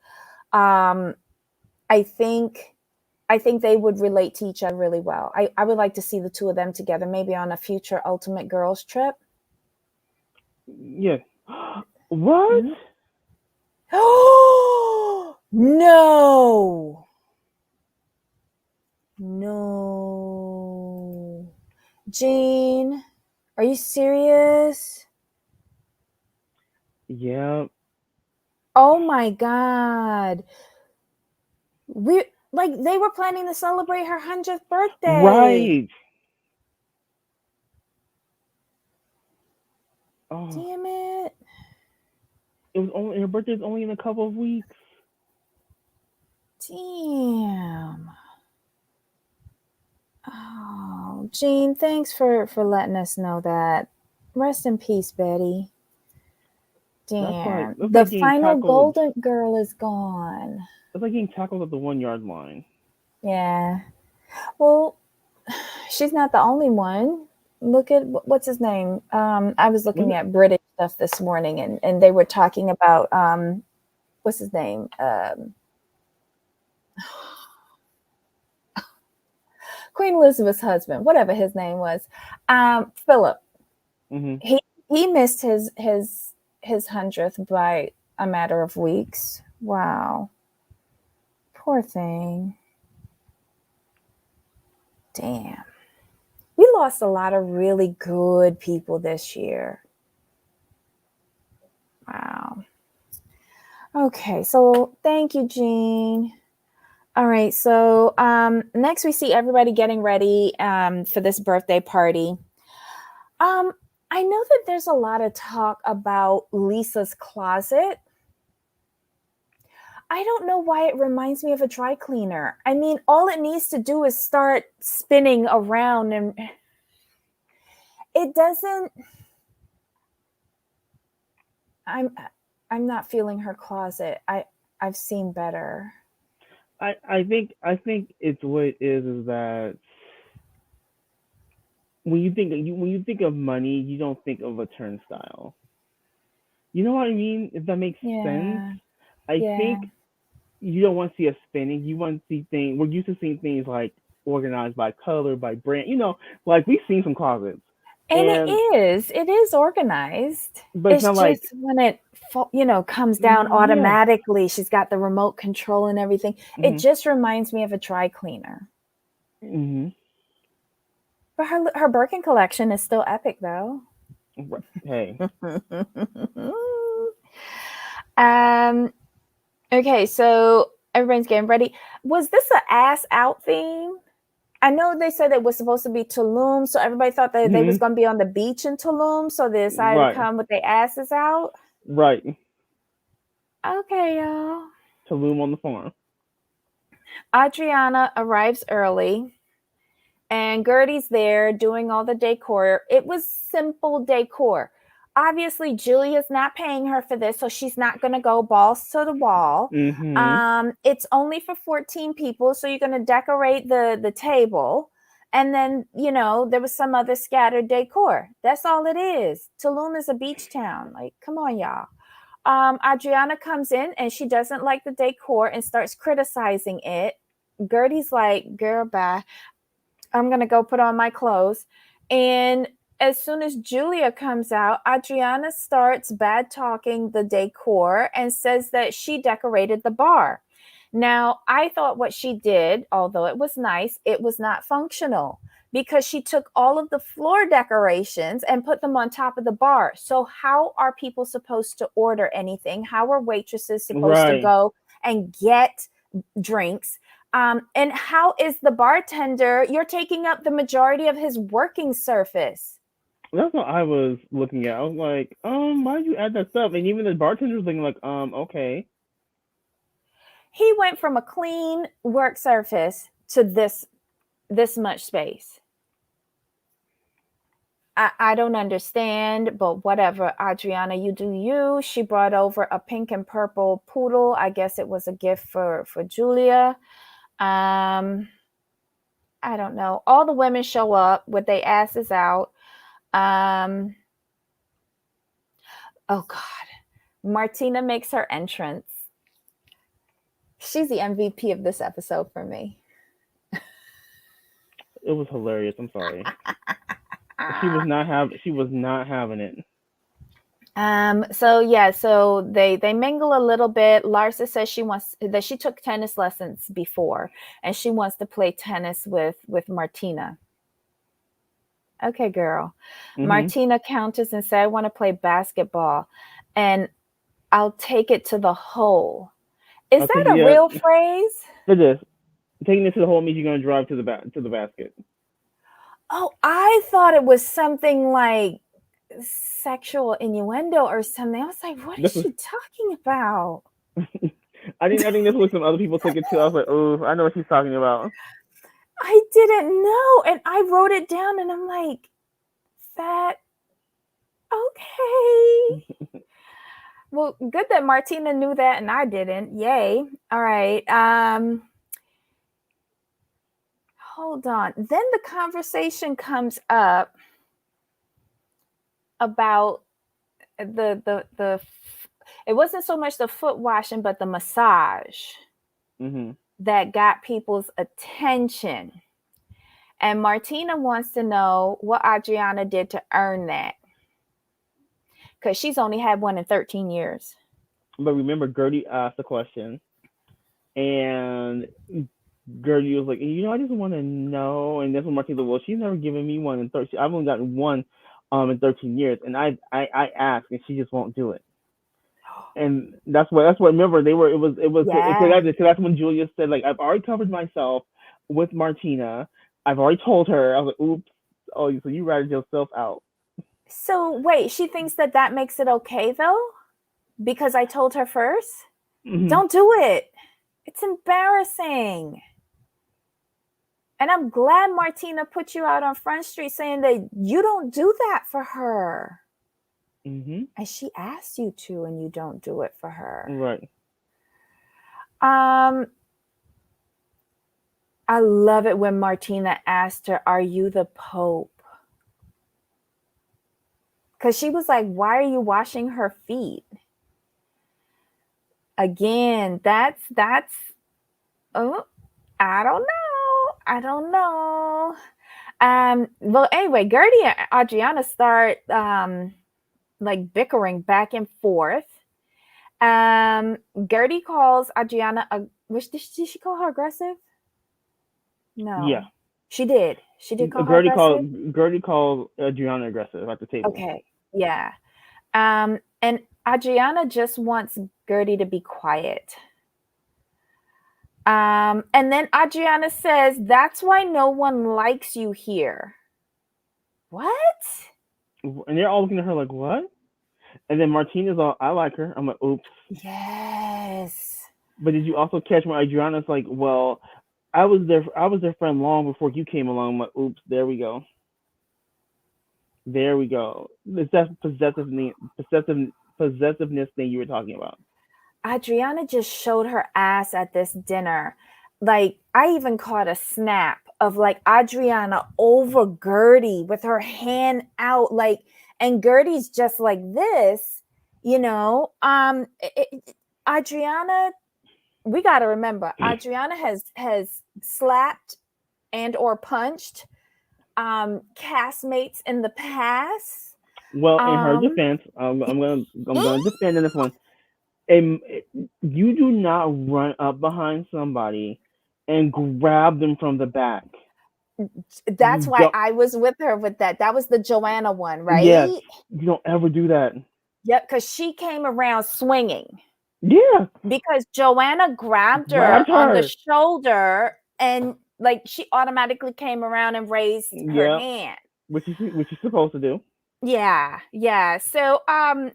um, I think I think they would relate to each other really well. I would like to see the two of them together, maybe on a future Ultimate Girls trip. Yeah. What? Mm. Oh no, no, Jean, are you serious? Yeah. Oh my God, we like they were planning to celebrate her 100th birthday. Right. Oh, Damn it! it was only her birthday's only in a couple of weeks. Damn. Oh, Jean, thanks for letting us know that. Rest in peace, Betty. Damn. That's The like getting final tackled. golden girl is gone. That's like getting tackled at the 1 yard line. Yeah. Well, she's not the only one. Look at what's his name. I was Was looking it? at British stuff this morning, and they were talking about what's his name? Queen Elizabeth's husband, whatever his name was. Philip. Hmm. He he missed his 100th by a matter of weeks. Wow. Poor thing. Damn. We lost a lot of really good people this year. Wow. Okay, so thank you, Jean. All right, so next we see everybody getting ready for this birthday party. Um, I know that there's a lot of talk about Lisa's closet. I don't know why it reminds me of a dry cleaner. I mean, all it needs to do is start spinning around and it doesn't I'm I'm not feeling her closet. I've seen better. I think it's what it is that when you think of money, you don't think of a turnstile. You know what I mean? If that makes sense. Yeah. I Yeah. think you don't want to see us spinning. You want to see things. We're used to seeing things like organized by color, by brand. Like we've seen some closets, And it and is. It is organized. but it's It's not like just when it comes down yeah. automatically, she's got the remote control and everything. It Hmm. just reminds me of a dry cleaner. Hmm. But her Birkin collection is still epic though. Hey, um okay, so everybody's getting ready. Was this a ass out theme? I know they said it was supposed to be Tulum, so everybody thought that they was hmm, gonna be on the beach in Tulum, so they decided to right. come with their asses out. Right. Okay, y'all. Tulum on the farm. Adriana arrives early, and Gertie's there doing all the decor. It was simple decor. Obviously, Julia's not paying her for this, so she's not going to go balls to the wall. Mm-hmm. It's only for 14 people, so you're going to decorate the table. And then, there was some other scattered decor. That's all it is. Tulum is a beach town. Like, come on, y'all. Adriana comes in and she doesn't like the decor and starts criticizing it. Gertie's like, girl, bye. I'm going to go put on my clothes. And as soon as Julia comes out, Adriana starts bad talking the decor and says that she decorated the bar. Now, I thought what she did, although it was nice, it was not functional because she took all of the floor decorations and put them on top of the bar. So, how are people supposed to order anything? How are waitresses supposed to Right. go and get drinks? And how is the bartender? You're taking up the majority of his working surface. That's what I was looking at. I was like, why did you add that stuff? And even the bartender was thinking like, okay. He went from a clean work surface to this much space. I don't understand, but whatever. Adriana, you do you. She brought over a pink and purple poodle. I guess it was a gift for Julia. I don't know. All the women show up with their asses out. Um, oh God. Martina makes her entrance. She's the MVP of this episode for me. It was hilarious. I'm sorry. She was not having it. So they mingle a little bit. Larsa says she took tennis lessons before and she wants to play tennis with Martina. Okay, girl. Mm-hmm. Martina counters and said, I want to play basketball and I'll take it to the hole. Is I'll take that a you. real phrase? It is. Taking it to the hole means you're gonna drive to the basket. Oh, I thought it was something like sexual innuendo or something. I was like, what is This is. she talking about? I think this was some other people took it too. I was like, oh, I know what she's talking about. I didn't know. And I wrote it down and I'm like, that okay. Well, good that Martina knew that and I didn't. Yay. All right. Hold on. Then the conversation comes up about the it wasn't so much the foot washing, but the massage Mm-hmm. that got people's attention. And Martina wants to know what Adriana did to earn that. Because she's only had one in 13 years. But remember, Gertie asked the question, and Gertie was like, I just want to know. And that's when Martina was, well, she's never given me one in 13. I've only gotten one in 13 years. And I asked, and she just won't do it. And that's what remember it was Yeah. because that's when Julia said like I've already covered myself with Martina. I've already told her. I was like, oops. Oh, so you ratted yourself out. So wait, she thinks that makes it okay though? Because I told her first? Mm-hmm. Don't do it. It's embarrassing. And I'm glad Martina put you out on Front Street saying that you don't do that for her. Mm-hmm. And she asked you to, and you don't do it for her. Right. I love it when Martina asked her, "Are you the Pope?" Because she was like, "Why are you washing her feet?" Again, that's oh, I don't know. Well, anyway, Gertie and Adriana start like bickering back and forth. Gertie calls Adriana did she call her aggressive? Yeah. No. She did. She did call her aggressive? Gertie called Adriana aggressive at the table. Okay. Yeah. And Adriana just wants Gertie to be quiet. And then Adriana says, that's why no one likes you here. What? And they're all looking at her like, what? And then Martina's all, I like her. I'm like, oops. Yes. But did you also catch when Adriana's like, well, I was their friend long before you came along. I'm like, oops, there we go. There we go. It's that possessiveness thing you were talking about. Adriana just showed her ass at this dinner. Like, I even caught a snap of like Adriana over Gertie with her hand out, like, and Gertie's just like this, you know. Adriana, we got to remember, Adriana has slapped and or punched castmates in the past. Well, in her Um, defense, I'm gonna defend in this one. And you do not run up behind somebody and grab them from the back. that's You why don't. I was with her with that. That was the Joanna one, Yes, right? you don't ever do that. Yep, because she came around swinging Yeah, because Joanna grabbed her grabbed on the her. shoulder and like she automatically came around and raised her Yeah, hand. which you're supposed to do. Yeah, yeah. So I've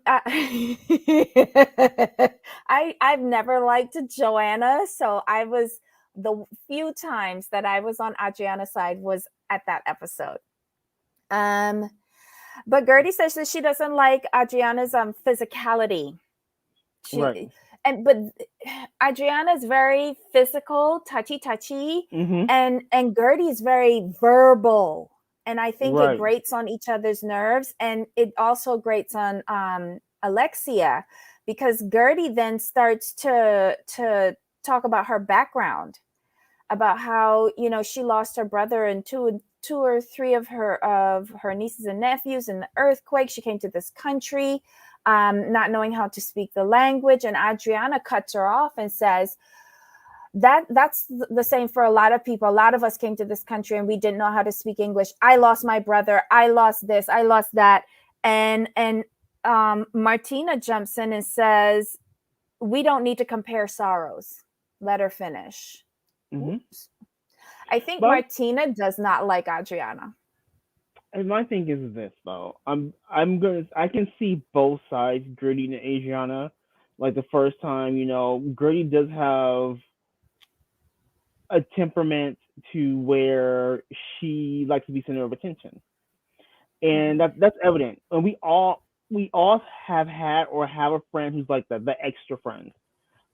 never liked Joanna, so I was the few times that I was on Adriana's side was at that episode. Um but Gertie says that she doesn't like Adriana's physicality. Right. She but Adriana's very physical, touchy, Mhm. and Gertie's very verbal. And I think it Right. grates on each other's nerves, and it also grates on Alexia because Gertie then starts to talk about her background, about how she lost her brother and two or three of her nieces and nephews in the earthquake. She came to this country not knowing how to speak the language, and Adriana cuts her off and says that's the same for a lot of people. A lot of us came to this country and we didn't know how to speak English. I lost my brother, I lost this, I lost that. And Martina jumps in and says, we don't need to compare sorrows. Let her finish. Mhm. Oops. I think But Martina does not like Adriana. and my thing is this though. I can see both sides, Gertie and Adriana. Like the first time, Gertie does have a temperament to where she likes to be center of attention, and Mm-hmm. that's evident. And we all have had or have a friend who's like that, the extra friend,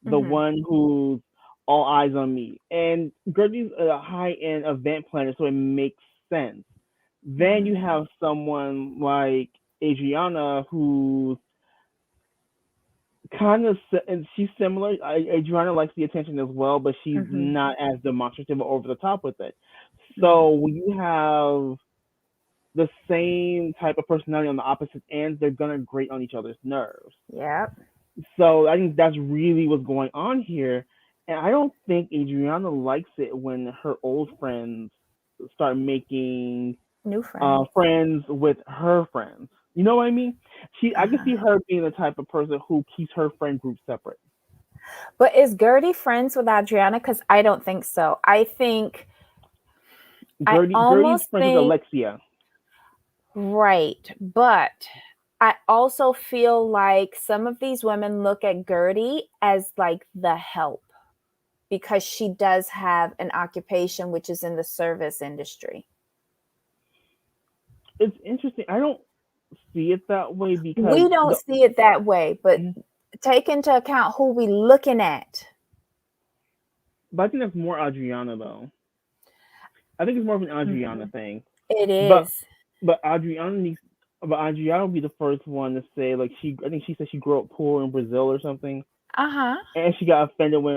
the Mm-hmm. one who's all eyes on me. And Gertie's a high end event planner, so it makes sense. Then Mm-hmm. you have someone like Adriana who's kind of, and she's similar. Adriana likes the attention as well, but she's Mm-hmm. not as demonstrative or over the top with it. Mm-hmm. So when you have the same type of personality on the opposite ends, they're gonna grate on each other's nerves. Yep. So I think that's really what's going on here. And I don't think Adriana likes it when her old friends start making New friends. friends with her friends. You know what I mean? I can Uh-huh. see her being the type of person who keeps her friend group separate. But is Gertie friends with Adriana? Because I don't think so. I Gertie's almost friends with think Alexia. right, but I also feel like some of these women look at Gertie as like the help because she does have an occupation which is in the service industry. It's interesting. I don't see it that way because We don't the see it that way, but take into account who we looking at. but I think that's more Adriana though. I think it's more of an Adriana Mhm. thing. It But is. but Adriana needs but Adriana will be the first one to say like I think she said she grew up poor in Brazil or something. Uh-huh. And she got offended when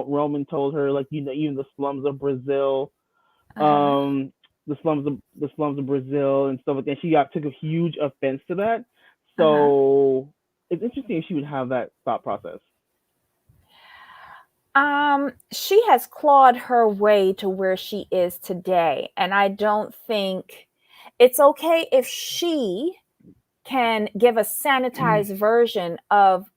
Roman told her like even the slums of Brazil, Uh-huh. um the slums of Brazil and stuff like that. She got took a huge offense to that. Uh-huh. So it's interesting if she would have that thought process. She has clawed her way to where she is today, and I don't think it's okay if she can give a sanitized version of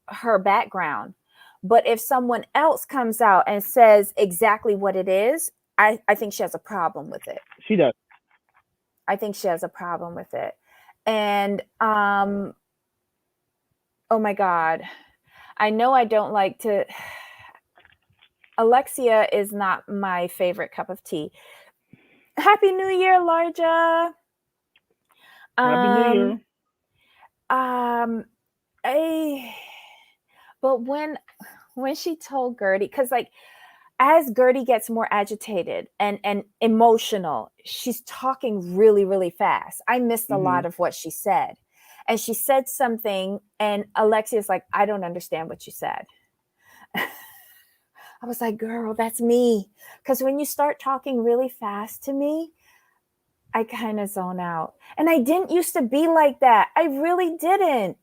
her background. But if someone else comes out and says exactly what it is, I think she has a problem with it. She does. I think she has a problem with it. And oh my God, I know I don't like to. Alexia is not my favorite cup of tea. Happy New Year, Larja. Happy New Um, Year. um, I, but when she told Gertie, because like as Gertie gets more agitated and emotional, she's talking really, really fast. I missed a lot Mhm. of what she said. And she said something, and Alexia's like, I don't understand what you said. I was like, girl, that's me. Because when you start talking really fast to me, I kind of zone out. And I didn't used to be like that. I really didn't.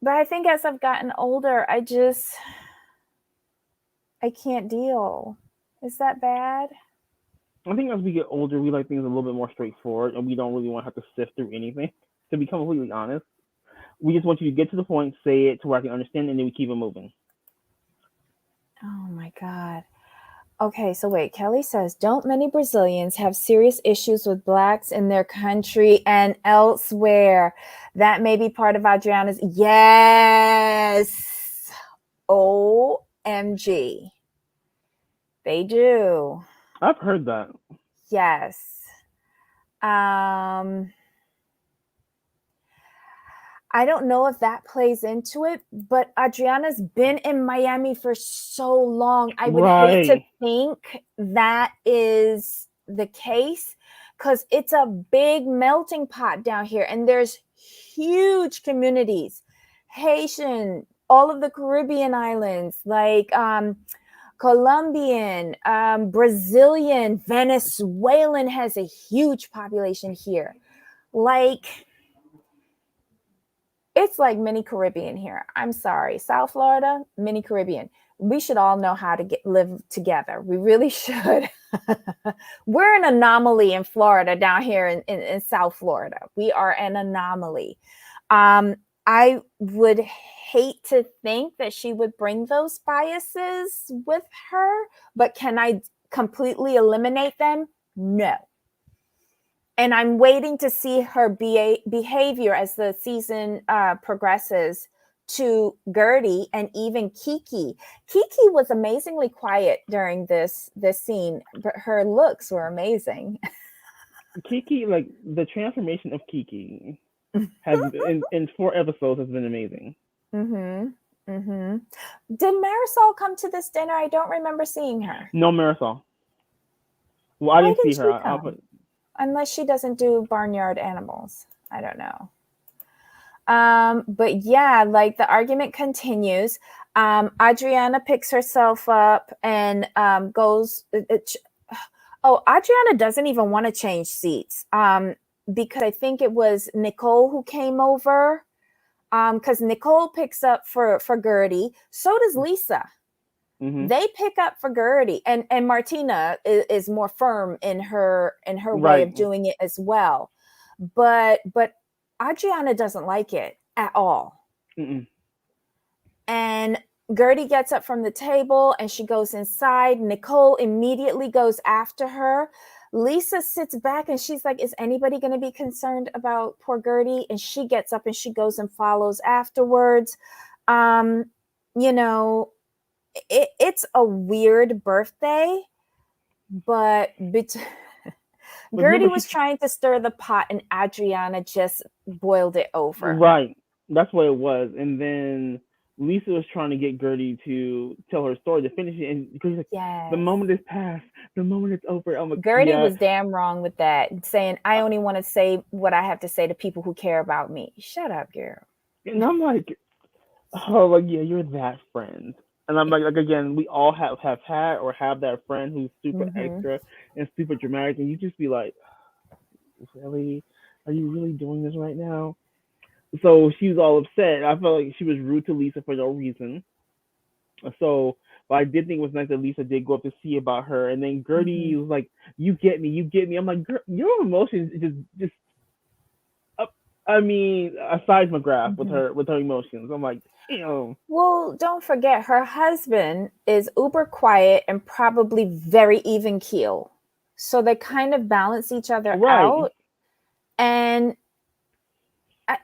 But I think as I've gotten older, I can't deal. Is that bad? I think as we get older, we like things a little bit more straightforward, and we don't really want to have to sift through anything. To be completely honest, we just want you to get to the point, say it to where I can understand, and then we keep it moving. Oh my God. Okay, so wait, Kelly says, don't many Brazilians have serious issues with blacks in their country and elsewhere? That may be part of Adriana's. Yes. OMG. They do. I've heard that. Yes. Um, I don't know if that plays into it, but Adriana's been in Miami for so long. I would hate to Right. think that is the case because it's a big melting pot down here and there's huge communities. Haitian, all of the Caribbean islands, like Colombian, Brazilian, Venezuelan has a huge population here. Like, it's like mini Caribbean here. I'm sorry. South Florida, mini Caribbean. We should all know how to live together. We really should. We're an anomaly in Florida down here in South Florida. We are an anomaly. I would hate to think that she would bring those biases with her, but can I completely eliminate them? No. And I'm waiting to see her behavior as the season progresses to Gertie and even Kiki. Kiki was amazingly quiet during this scene, but her looks were amazing. Kiki, like the transformation of Kiki, has in 4 episodes has been amazing. Mm-hmm. Mm-hmm. Did Marisol come to this dinner? I don't remember seeing her. No Marisol. Well, I Why didn't see didn't her. she I'll come? put. Unless she doesn't do barnyard animals. I don't know. But yeah, like the argument continues. Adriana picks herself up and goes. Oh, Adriana doesn't even want to change seats because I think it was Nicole who came over. Because Nicole picks up for Gertie. So does Lisa. Mhm. They pick up for Gertie, and Martina is more firm in her way Right. of doing it as well. But Adriana doesn't like it at all. Mm-mm. And Gertie gets up from the table and she goes inside. Nicole immediately goes after her. Lisa sits back and she's like, is anybody going to be concerned about poor Gertie? And she gets up and she goes and follows afterwards. Um, you know, it's a weird birthday, but But Gertie remember, was trying to stir the pot and Adriana just boiled it over. right. That's what it was. And then Lisa was trying to get Gertie to tell her story to finish it, and because like, the Yes. moment is past, the moment is over. I'm like, Gertie yeah. was damn wrong with that, saying, I only want to say what I have to say to people who care about me. Shut up, girl. And I'm like, oh, like yeah, you're that friend. And I'm like again, we all have had or have that friend who's super Mm-hmm. extra and super dramatic, and you just be like, really, are you really doing this right now? So she was all upset. I felt like she was rude to Lisa for no reason. So, but I did think it was nice that Lisa did go up to see about her, and then Mm-hmm. Gertie was like, "You get me, you get me." I'm like, "Girl, your emotions just up." I mean, a seismograph Mm-hmm. with her emotions. I'm like, damn. Well, don't forget, her husband is uber quiet and probably very even keel. So they kind of balance each other Right. out. And I,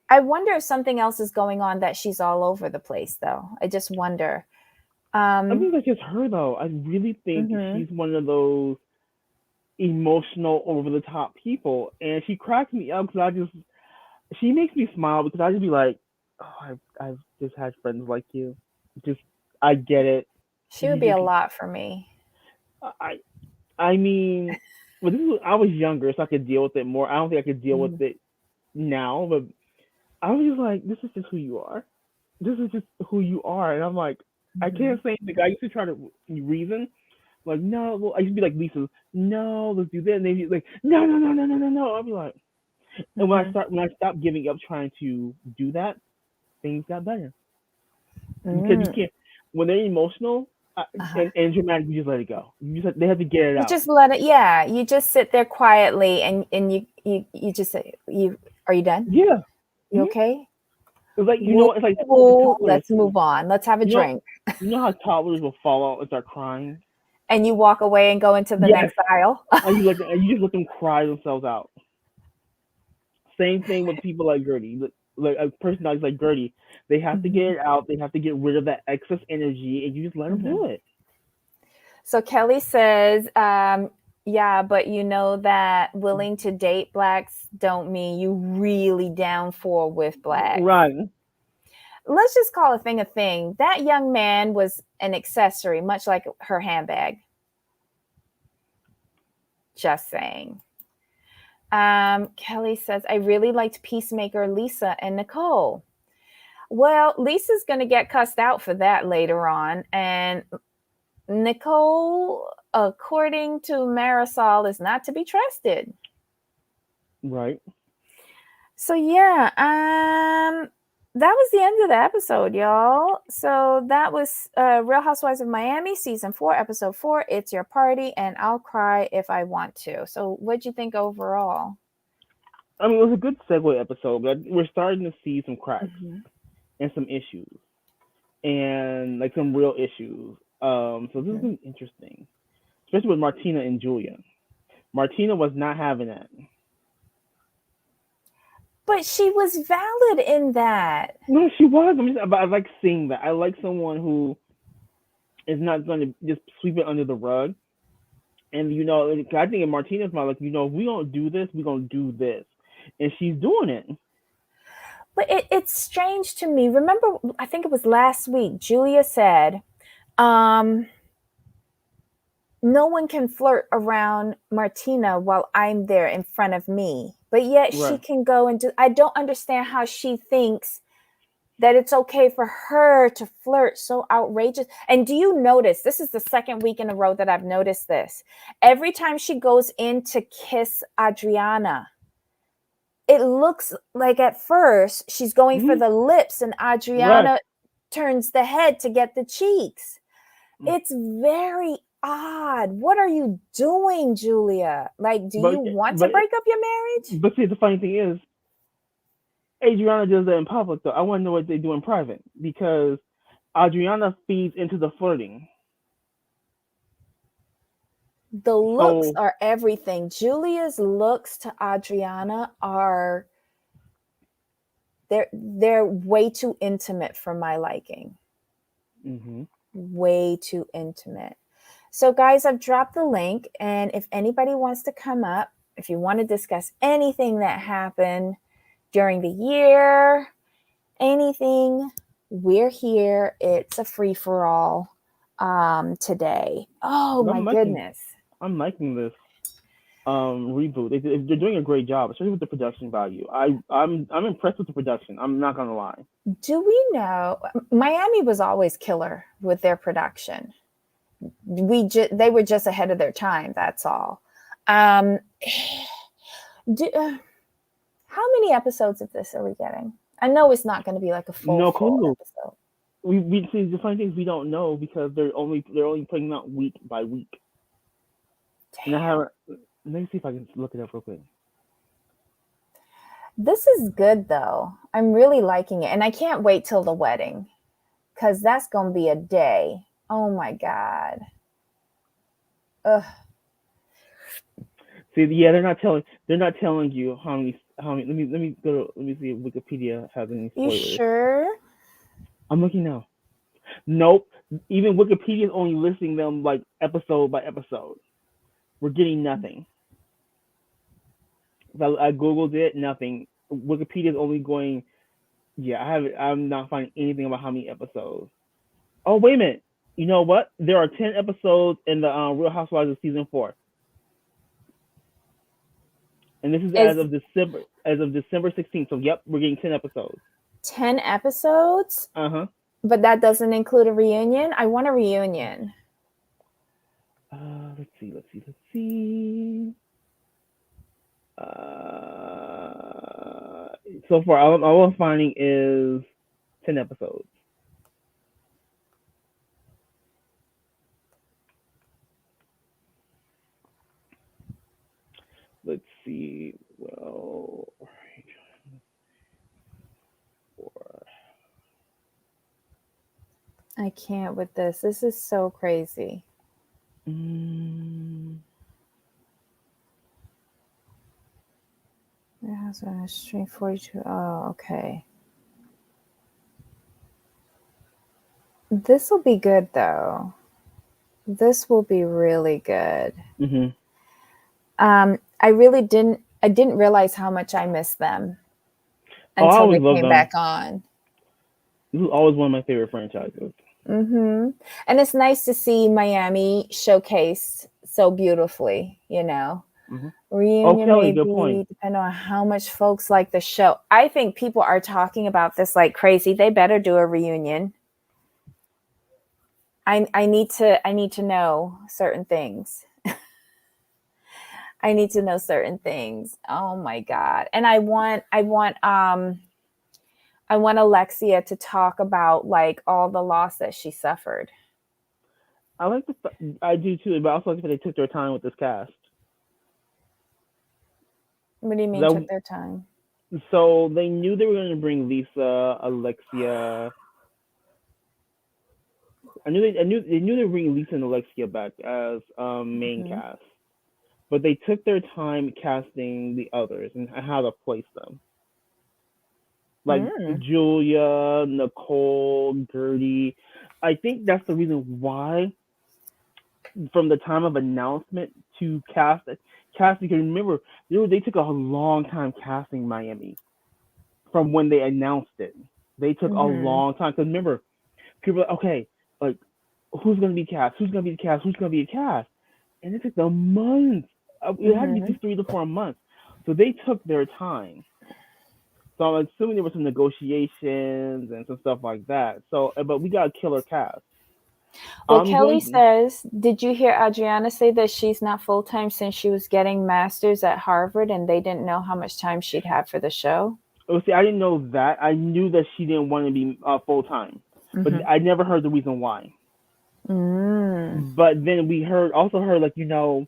I wonder if something else is going on that she's all over the place, though. I just wonder. I think that's just her though. I really think Mhm. she's one of those emotional, over the top people, and she cracks me up because she makes me smile because I just be like, oh, I've just had friends like you. Just I get it. She would You be a just lot for me. I I mean, but I was younger, so I could deal with it more. I don't think I could deal with Mhm. it now, but I was just like, this is just who you are. This is just who you are, and I'm like, I can't Mhm. say anything. I used to try to reason, like, no, well, I used to be like Lisa, no, let's do that, and they'd be like, no, no, no, no, no, no, no. I'll be like, and Mhm. when I stopped giving up trying to do that, things got better because you Mm. can't when they're emotional Uh-huh. and dramatic, you just let it go. They have to get it You out. just let it. Yeah, you just sit there quietly, and you just say, "You are you done? Yeah. You Mhm. okay? It's like Whoa, it's like the whoa, toddlers. let's move on. Let's have a You know drink." you know how toddlers will fall out and start crying. And you walk away and go into the Yes, next aisle. and you just let them cry themselves out. Same thing with people like Gertie. Like a personality like Gertie, they have to get Mhm. it out. They have to get rid of that excess energy, and you just let them Mhm. do it. So Kelly says, yeah, but you know that willing to date blacks don't mean you really down for with blacks. Right. Let's just call a thing. That young man was an accessory, much like her handbag. Just saying. Kelly says, I really liked Peacemaker, Lisa, and Nicole. Well, Lisa's going to get cussed out for that later on. And Nicole, according to Marisol, is not to be trusted. Right. So yeah, that was the end of the episode, y'all. So that was Real Housewives of Miami season 4, episode 4. It's your party, and I'll cry if I want to. So what'd you think overall? I mean, it was a good segue episode, but we're starting to see some cracks Mm-hmm. and some issues, and like some real issues. So this is Mm-hmm. gonna be interesting, especially with Martina and Julia. Martina was not having that. But she was valid in that. No, she was. But I like seeing that. I like someone who is not going to just sweep it under the rug. And I think in Martina's mind, like, if we don't do this, we gonna do this, and she's doing it. But it's strange to me. Remember, I think it was last week, Julia said, um, no one can flirt around Martina while I'm there in front of me. But yet she Right. can go and do. I don't understand how she thinks that it's okay for her to flirt so outrageous. And do you notice this is the second week in a row that I've noticed this? Every time she goes in to kiss Adriana, it looks like at first she's going for Hmm. the lips and Right. Adriana turns the head to get the cheeks. It's very odd. What are you doing, Julia? Like, do But you want to but break up your marriage? but see, the funny thing is, Adriana does that in public, though. I want to know what they do in private because Adriana feeds into the flirting. The looks So are everything. Julia's looks to Adriana are they're way too intimate for my liking. hmm Way too intimate. So guys, I've dropped the link, and if anybody wants to come up, if you want to discuss anything that happened during the year, anything, we're here. It's a free for all today. Oh but my goodness. I'm liking this reboot. They're doing a great job, especially with the production value. I'm impressed with the production. I'm not gonna lie. Do we know Miami was always killer with their production? They were just ahead of their time. That's all. Um, do, how many episodes of this are we getting? I know it's not going to be like a No full clue. episode. We see the funny things we don't know because they're only putting out week by week. And I Damn. haven't. Let me see if I can look it up real quick. This is good though. I'm really liking it, and I can't wait till the wedding because that's going to be a day. Oh my god. Ugh. See, yeah, they're not telling you how many Let me go to, let me see if Wikipedia has any You spoilers. sure? I'm looking now. Nope. Even Wikipedia is only listing them like episode by episode. We're getting nothing. I googled it, nothing. Wikipedia is only going. Yeah, I have. I'm not finding anything about how many episodes. Oh wait a minute. You know what? There are 10 episodes in the Real Housewives of season 4, and this is as Is of December 16th. So yep, we're getting 10 episodes. 10 episodes? Uh-huh. But that doesn't include a reunion? I want a reunion. Let's see. Let's see. Let's see. Uh, so far, all I'm finding is 10 episodes. Let's see. Well, four. I can't with this. This is so crazy. Mm, It has a stream 42. Oh, okay. This will be good though. This will be really good. mhm. I didn't realize how much I missed them Oh, I until they always love came them. back on. This is always one of my favorite franchises. And it's nice to see Miami showcased so beautifully, you know. Mhm. Oh, Reunion Kelly, good maybe point. depending on how much folks like the show. I think people are talking about this like crazy. They better do a reunion. I need to know certain things. I need to know certain things. Oh my god. And I want Alexia to talk about like all the loss that she suffered. I like I do too, but I also like that they took their time with this cast. What do you mean took That their time? so they knew they were going to bring Lisa, Alexia. I knew they were bringing Lisa and Alexia back as main Mm-hmm. cast, but they took their time casting the others and how to place them. Like Mm. Julia, Nicole, Gertie. I think that's the reason why, from the time of announcement to casting. Because remember, they took a long time casting Miami from when they announced it. They took a Mm-hmm. long time. Because remember, people were like, okay, like who's gonna be cast? Who's gonna be the cast? Who's gonna be the cast? And it took them months. It had to be at Mm-hmm. least 3 to 4 months. So they took their time. So I'm assuming there were some negotiations and some stuff like that. So, but we got a killer cast. Well, I'm Kelly going. says, did you hear Adriana say that she's not full time since she was getting masters at Harvard and they didn't know how much time she'd have for the show? Oh, see, I didn't know that. I knew that she didn't want to be full time, but Mm-hmm. I never heard the reason why. Mm. But then we heard like no,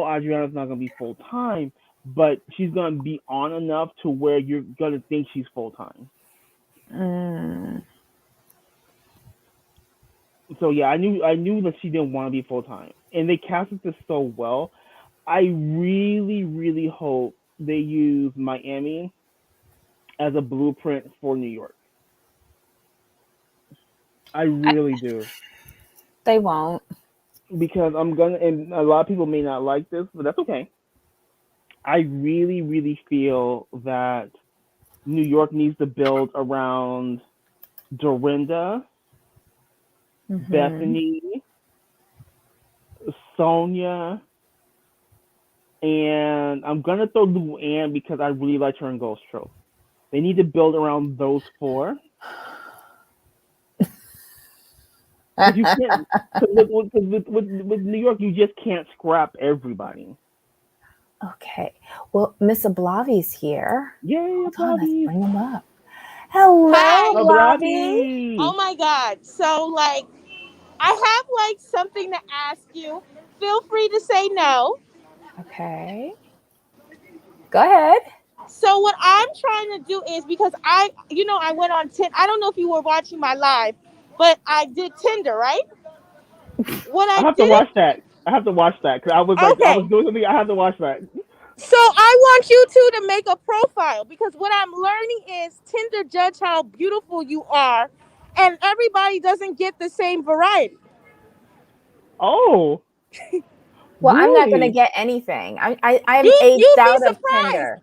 Adriana's not gonna be full time, but she's gonna be on enough to where you're gonna think she's full time. Mm. So yeah, I knew that she didn't want to be full time, and they casted this so well. I really hope they use Miami as a blueprint for New York. I I, really do, they won't. because and a lot of people may not like this, but that's okay. I really feel that New York needs to build around Dorinda, Mm-hmm. Bethany, Sonia, and I'm gonna throw Luann because I really like her in Ghost Trope. They need to build around those four, because you can't. Cause with New York, you just can't scrap everybody. Okay. Well, Miss Ablavi's here. Yay, Hold on, let's Bobby! bring him up. Hello, Hi. Ablavi. Oh Bobby! my God. So, like, I have like something to ask you. Feel free to say no. Okay. Go ahead. So, what I'm trying to do is because I went on Tinder. I don't know if you were watching my live, but I did Tinder, right? What I I have to watch didn't. that. I have to watch that because I was Okay. doing something. I have to watch that. So I want you two to make a profile because what I'm learning is Tinder judge how beautiful you are, and everybody doesn't get the same variety. Oh, Well, I'm not gonna really? get anything. I'm You'll aged be out of surprised Tinder.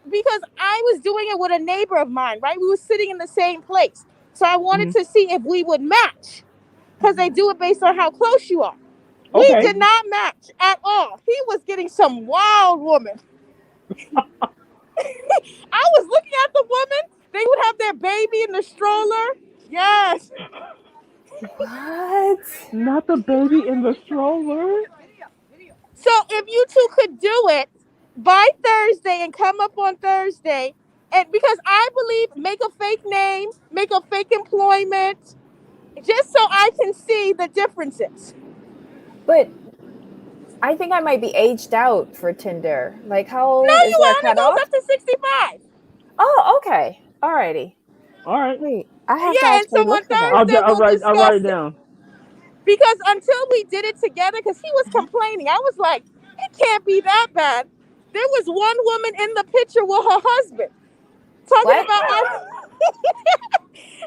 because I was doing it with a neighbor of mine. Right, we were sitting in the same place, so I wanted Hmm. to see if we would match because they do it based on how close you are. We Okay. did not match at all. He was getting some wild woman. I was looking at the woman. They would have their baby in the stroller. Yes. What? Not the baby in the stroller. So if you two could do it by Thursday and come up on Thursday, and because I believe make a fake name, make a fake employment, just so I can see the differences. But I think I might be aged out for Tinder. Like, how No, old is you there a won't. It goes cutoff? up to 65. Oh, okay. Alrighty. All right. Wait, I have to Yeah, and so actually on look for that. Thursday I'll we'll write. I'll write discuss it it. down. Because until we did it together, because he was complaining, I was like, it can't be that bad. There was one woman in the picture with her husband talking What? about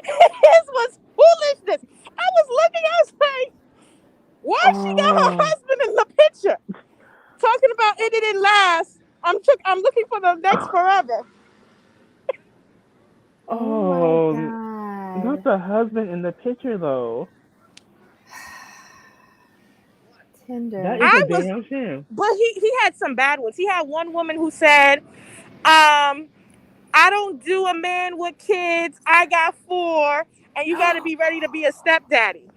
his was foolishness. I was looking, I was like, why she got her Oh. husband in the picture? Talking about it didn't last. I'm looking for the next forever. Oh my Oh, not god. the husband in the picture though. That Tinder. is a I was, damn shame. but he had some bad ones. He had one woman who said, I don't do a man with kids. I got 4, and you got to be ready to be a stepdaddy.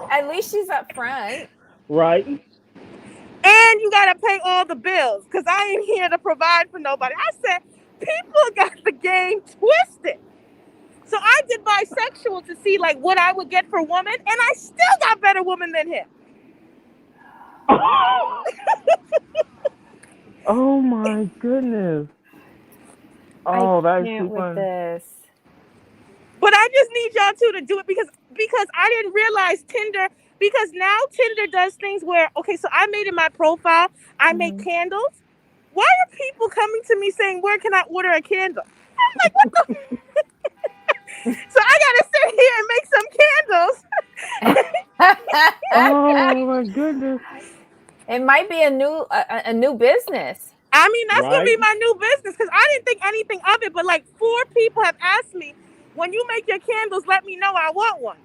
At least she's up front. Right. And you got to pay all the bills because I ain't here to provide for nobody. I said, people got the game twisted. So I did bisexual to see like what I would get for woman, and I still got better woman than him. Oh my goodness. I Oh, that is can't too with funny. this. But I just need y'all two to do it because I didn't realize Tinder, because now Tinder does things where, okay, so I made in my profile, I make Mhm. candles. Why are people coming to me saying, where can I order a candle? I'm like, what the? So I gotta sit here and make some candles. Oh my goodness. It might be a new business. I mean, that's gonna Right. be my new business because I didn't think anything of it, but like 4 people have asked me, when you make your candles, let me know, I want one.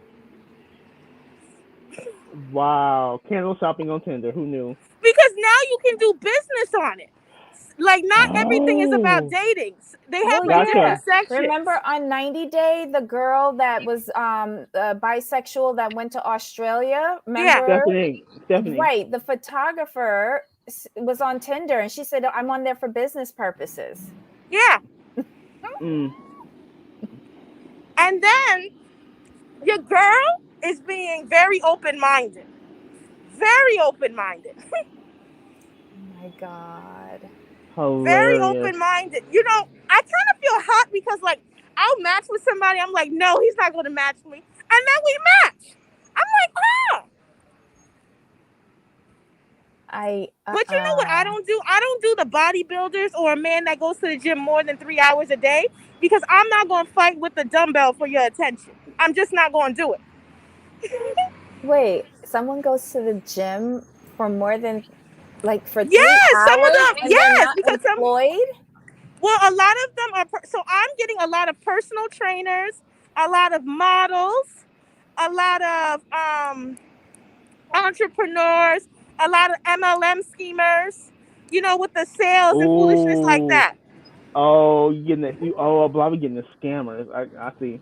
Wow. Candle shopping on Tinder. Who knew? Because now you can do business on it. Like, not everything is about Oh. dating. They have Well, like yeah. different sections. Remember on 90 Day, the girl that was bisexual that went to Australia? Yeah. Remember? Stephanie. Right. The photographer was on Tinder and she said, I'm on there for business purposes. Yeah. Mm. And then your girl is being very open-minded. Very open-minded. Oh my God. Very Hilarious. open-minded. You know, I kind of feel hot because, like, I'll match with somebody. I'm like, no, he's not going to match me. And then we match. I'm like, oh. But you know what I don't do? I don't do the bodybuilders or a man that goes to the gym more than 3 hours a day because I'm not going to fight with the dumbbell for your attention. I'm just not going to do it. Wait, someone goes to the gym for more than like for 3 Yes, some of hours them. and they're Yes, not because some. employed? Well, a lot of them are. So I'm getting a lot of personal trainers, a lot of models, a lot of entrepreneurs, a lot of MLM schemers. You know, with the sales and foolishness like Oh. that. Oh, you getting the blah, we getting the scammers. I see.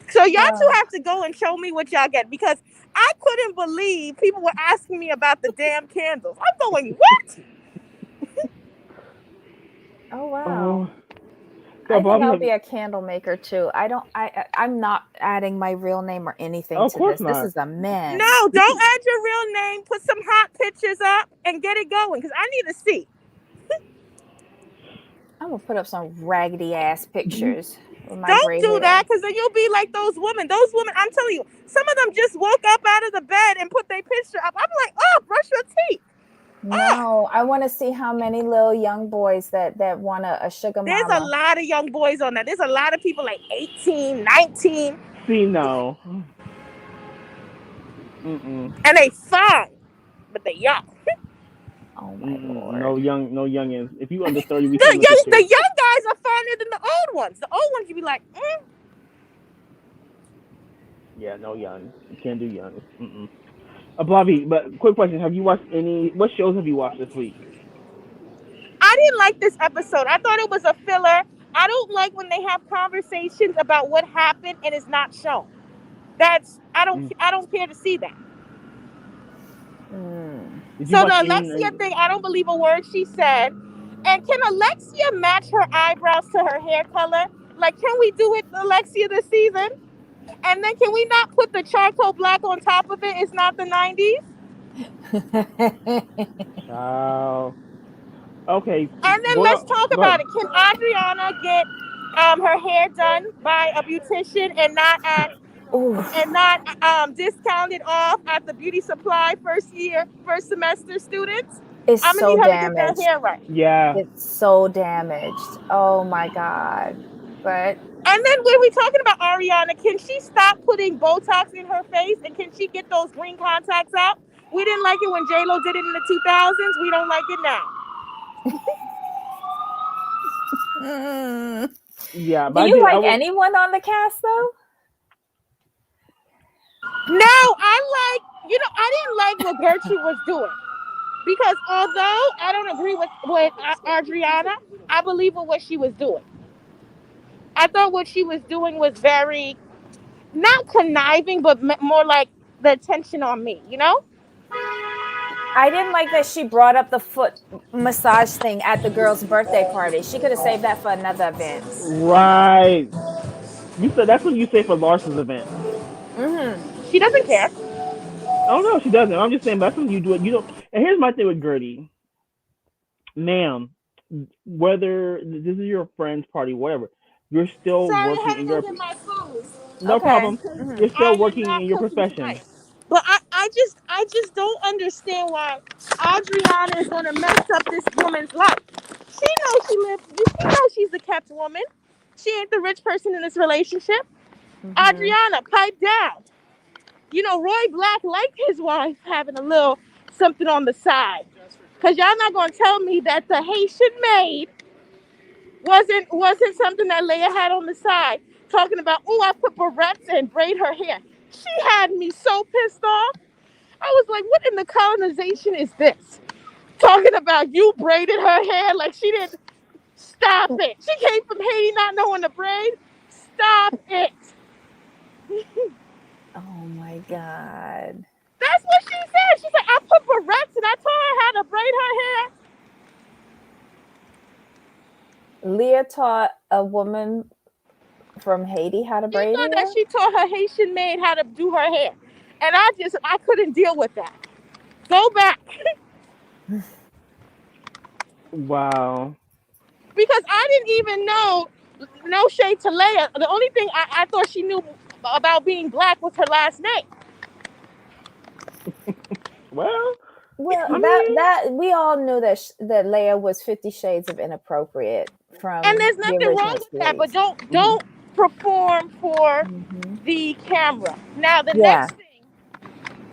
So y'all two have to go and show me what y'all get because I couldn't believe people were asking me about the damn candles. I'm going, what? Oh wow. Oh. I think I'll be a candle maker too. I'm not adding my real name or anything Of to course this. not. This is a mess. No, don't add your real name. Put some hot pictures up and get it going because I need to see. I'm gonna put up some raggedy ass pictures with my Don't gray do hair. that because then you'll be like those women. Those women, I'm telling you, some of them just woke up out of the bed and put their picture up. I'm like, oh, brush your teeth. No, I want to see how many little young boys that want a sugar There's a mama. lot of young boys on that. There's a lot of people like 18, 19, See, no. Mm-mm. and they fine, but they young. Oh my Mm-mm. lord. No youngins. If you under 30, we can't look at The you. young guys are finer than the old ones. The old ones, you be like, Yeah, no young. You can't do young. Mm-mm. Bobby, but quick question: have you watched any? What shows have you watched this week? I didn't like this episode. I thought it was a filler. I don't like when they have conversations about what happened and it's not shown. I don't care to see that. Did you So watch the any? Alexia thing, I don't believe a word she said. And can Alexia match her eyebrows to her hair color? Like, can we do it, Alexia, this season? And then can we not put the charcoal black on top of it? It's not the 90s. Child. Okay, And then go let's out. talk Go about ahead. it. Can Adriana get her hair done by a beautician and Oof, not discounted off at the beauty supply first semester students? it's I'm gonna so need her to get that damaged. hair right. Yeah. It's so damaged. Oh my god. But And then when we talking about Ariana, can she stop putting Botox in her face and can she get those green contacts out? We didn't like it when J Lo did it in the 2000s. We don't like it now. Yeah, but do I you did. I like will. anyone on the cast though? No, I didn't like what Gertrude was doing. Because although I don't agree with Adriana, I believe in what she was doing. I thought what she was doing was very, not conniving, but more like the attention on me, you know? I didn't like that she brought up the foot massage thing at the girl's birthday party. She could have saved that for another event. Right. You said that's what you say for Larsa's event. She doesn't care. Oh no, she doesn't. I'm just saying, but that's something you do. You don't. And here's my thing with Gertie, ma'am. Whether this is your friend's party, whatever, you're still Sorry, I working had to in go your. get my food. No Okay. problem. You're I still am working not in your cooking profession. tonight. But I just don't understand why Adriana is gonna mess up this woman's life. She knows she knows she's the kept woman. She ain't the rich person in this relationship. Adriana, pipe down. You know, Roy Black liked his wife having a little something on the side. Cause y'all not gonna tell me that the Haitian maid wasn't something that Leia had on the side, talking about, oh, I put barrettes and braid her hair. She had me so pissed off. I was like, what in the colonization is this? Talking about you braided her hair like she didn't. Stop it. She came from Haiti not knowing the braid. Stop it. Oh my god. That's what she said. She said, I put barrettes and I told her how to braid her hair. Leah taught a woman from Haiti how to She braid thought that hair. she taught her Haitian maid how to do her hair. And I couldn't deal with that. Go back. Wow. Because I didn't even know, no shade to Leia. The only thing I thought she knew about being black was her last name. Well, Well, I mean, that we all knew that that Leia was 50 Shades of Inappropriate from And there's the nothing wrong original with that, but series. don't perform for the camera. Now the Yeah, next thing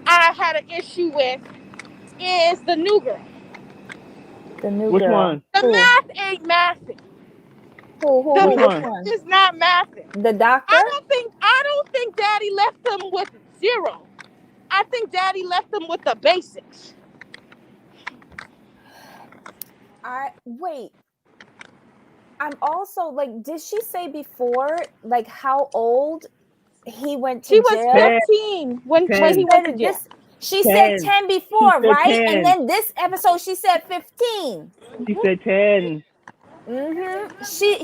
I had an issue with is the new girl. the new which girl. one? The math ain't mathing. The Which Which one? one? math is not mathing. The doctor? I don't think Daddy left them with zero. I think Daddy left them with the basics. Wait. I'm also like, did she say before like how old he went to She was jail? 15 when he 10. went to jail. She 10. said 10 before, She said right? 10. And then this episode she said 15. She said 10.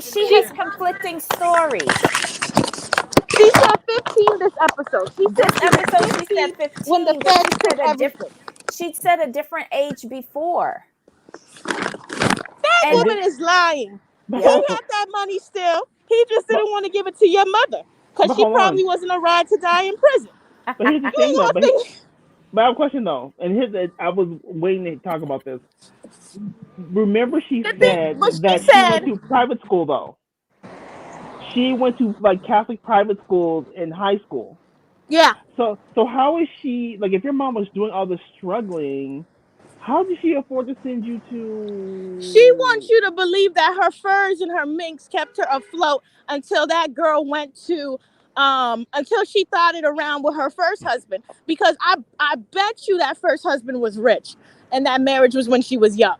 She has conflicting stories. She said 15 this episode. This episode she said 15. When the But feds took everything. she said a different age before. That woman is lying. But He had that money still. He just didn't want to give it to your mother because she hold probably on. wasn't a ride to die in prison. But here's the You thing, ain't though. gonna think. But I have a question though, and I was waiting to talk about this. Remember, she The thing, said but she that she went said, to private school though. She went to like Catholic private schools in high school. yeah, So how is she like? If your mom was doing all this struggling, how did she afford to send you she wants to? you to believe that her furs and her minks kept her afloat until that girl went to, until she thought it around with her first husband. Because I bet you that first husband was rich, and that marriage was when she was young.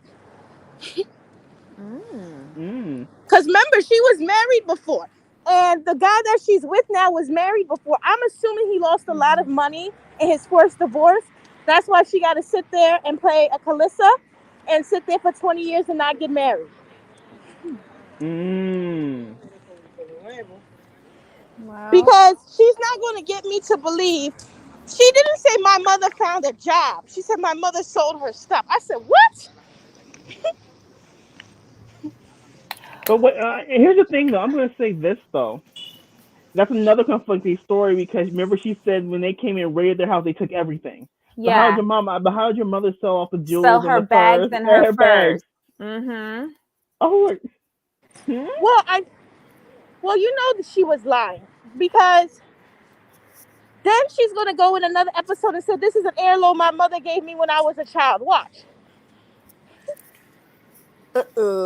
Mm. Mm, Because remember, she was married before. And the guy that she's with now was married before. I'm assuming he lost a lot of money in his first divorce. That's why she got to sit there and play a Calissa and sit there for 20 years and not get married. mm. Well, Because she's not going to get me to believe. She didn't say my mother found a job. She said my mother sold her stuff. I said, what? But wait, here's the thing though. I'm gonna say this though. That's another conflicting story because remember she said when they came and raided their house, they took everything. But how did yeah. your mom? But how did your mother sell off the Sell jewels and her the bags furs and and her her bags? furs. Mm-hmm. Oh, like, hmm? Well, well, you know that she was lying because then she's going to go in another episode and say, this is an heirloom my mother gave me when I was a child. Watch.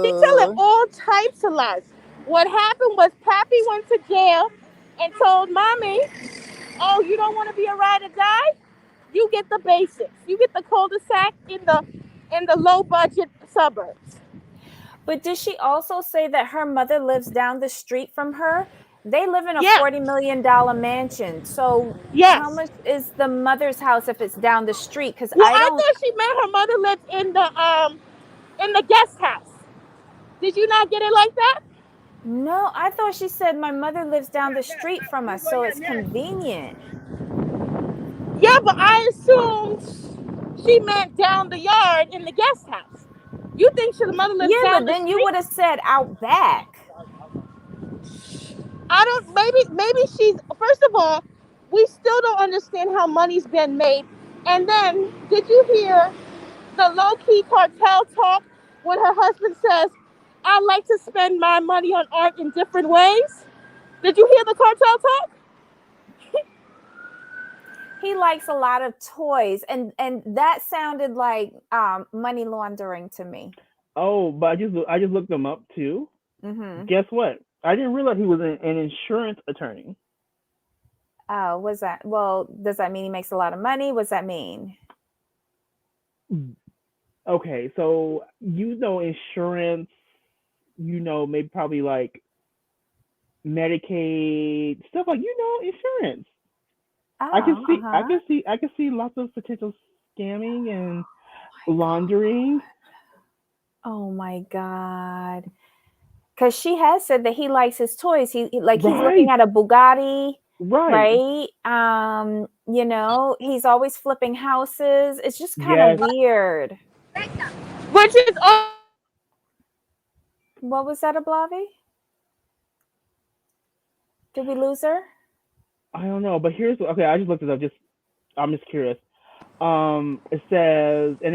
She telling Uh-oh. all types of lies. What happened was Pappy went to jail and told Mommy, oh, you don't want to be a ride or die? You get the basics. You get the cul-de-sac in the low budget suburbs. But did she also say that her mother lives down the street from her? They live in a Yeah. $40 million mansion. So how Yes. much is the mother's house if it's down the street? Because Well, I I don't thought she meant her mother lived in the guest house. Did you not get it like that? know. I thought she said my mother lives down the street from us, so it's convenient. Yeah, but I assumed she meant down the yard in the guest house. You think the mother lives Yeah, down but the then you street? would have said out back. I don't. Maybe she's. First of all, we still don't understand how money's been made. And then, did you hear the low key cartel talk when her husband says, "I like to spend my money on art in different ways"? Did you hear the cartel talk? He likes a lot of toys, and that sounded like money laundering to me. Oh, but I just looked them up too. Mm-hmm. Guess what? I didn't realize he was an insurance attorney. Oh, was that? Well, does that mean he makes a lot of money? What's that mean? Okay, so insurance. Maybe probably like Medicaid stuff like insurance. Oh, uh-huh. I can see lots of potential scamming and laundering. Oh my God. Because she has said that he likes his toys. Like he's looking Right, at a Bugatti, right. right? He's always flipping houses. It's just kind of Yes. weird. Which is What was that, Ablavi? Did we lose her? I don't know, but here's okay. I just looked it up. I'm just curious. It says an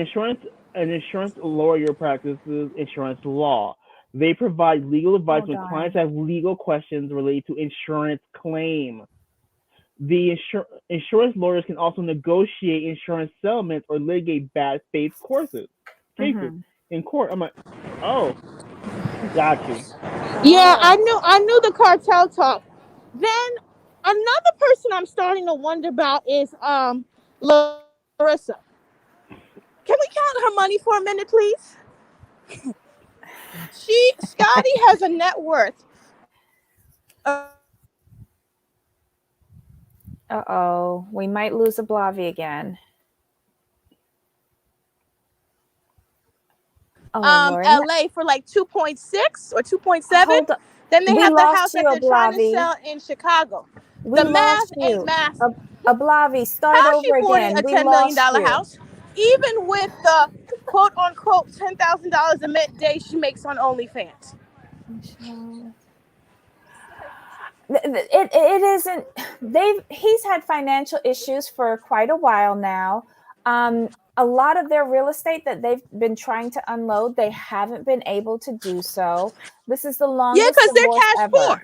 insurance lawyer practices insurance law. They provide legal advice Oh, when clients darn. have legal questions related to insurance claim. The insurance lawyers can also negotiate insurance settlements or litigate bad faith cases Mm-hmm. in court. I'm like, oh, got you. yeah. Oh. I knew the cartel talk. Then another person I'm starting to wonder about is Larissa. Can we count her money for a minute, please? Scotty has a net worth Uh-oh. We might lose Ablavi again. Oh, Lord. LA for like 2.6 or 2.7. Hold on. Then they We have the lost house you, that they're trying to Ablavi. sell in Chicago. We The math lost ain't you. math. Ablavi, start How's she over affording again. a We $10 million lost you. house? Even with the quote unquote $10,000 a day she makes on OnlyFans. It isn't. He's had financial issues for quite a while now. A lot of their real estate that they've been trying to unload, they haven't been able to do so. This is the Yeah, longest because they're divorce cash poor. ever.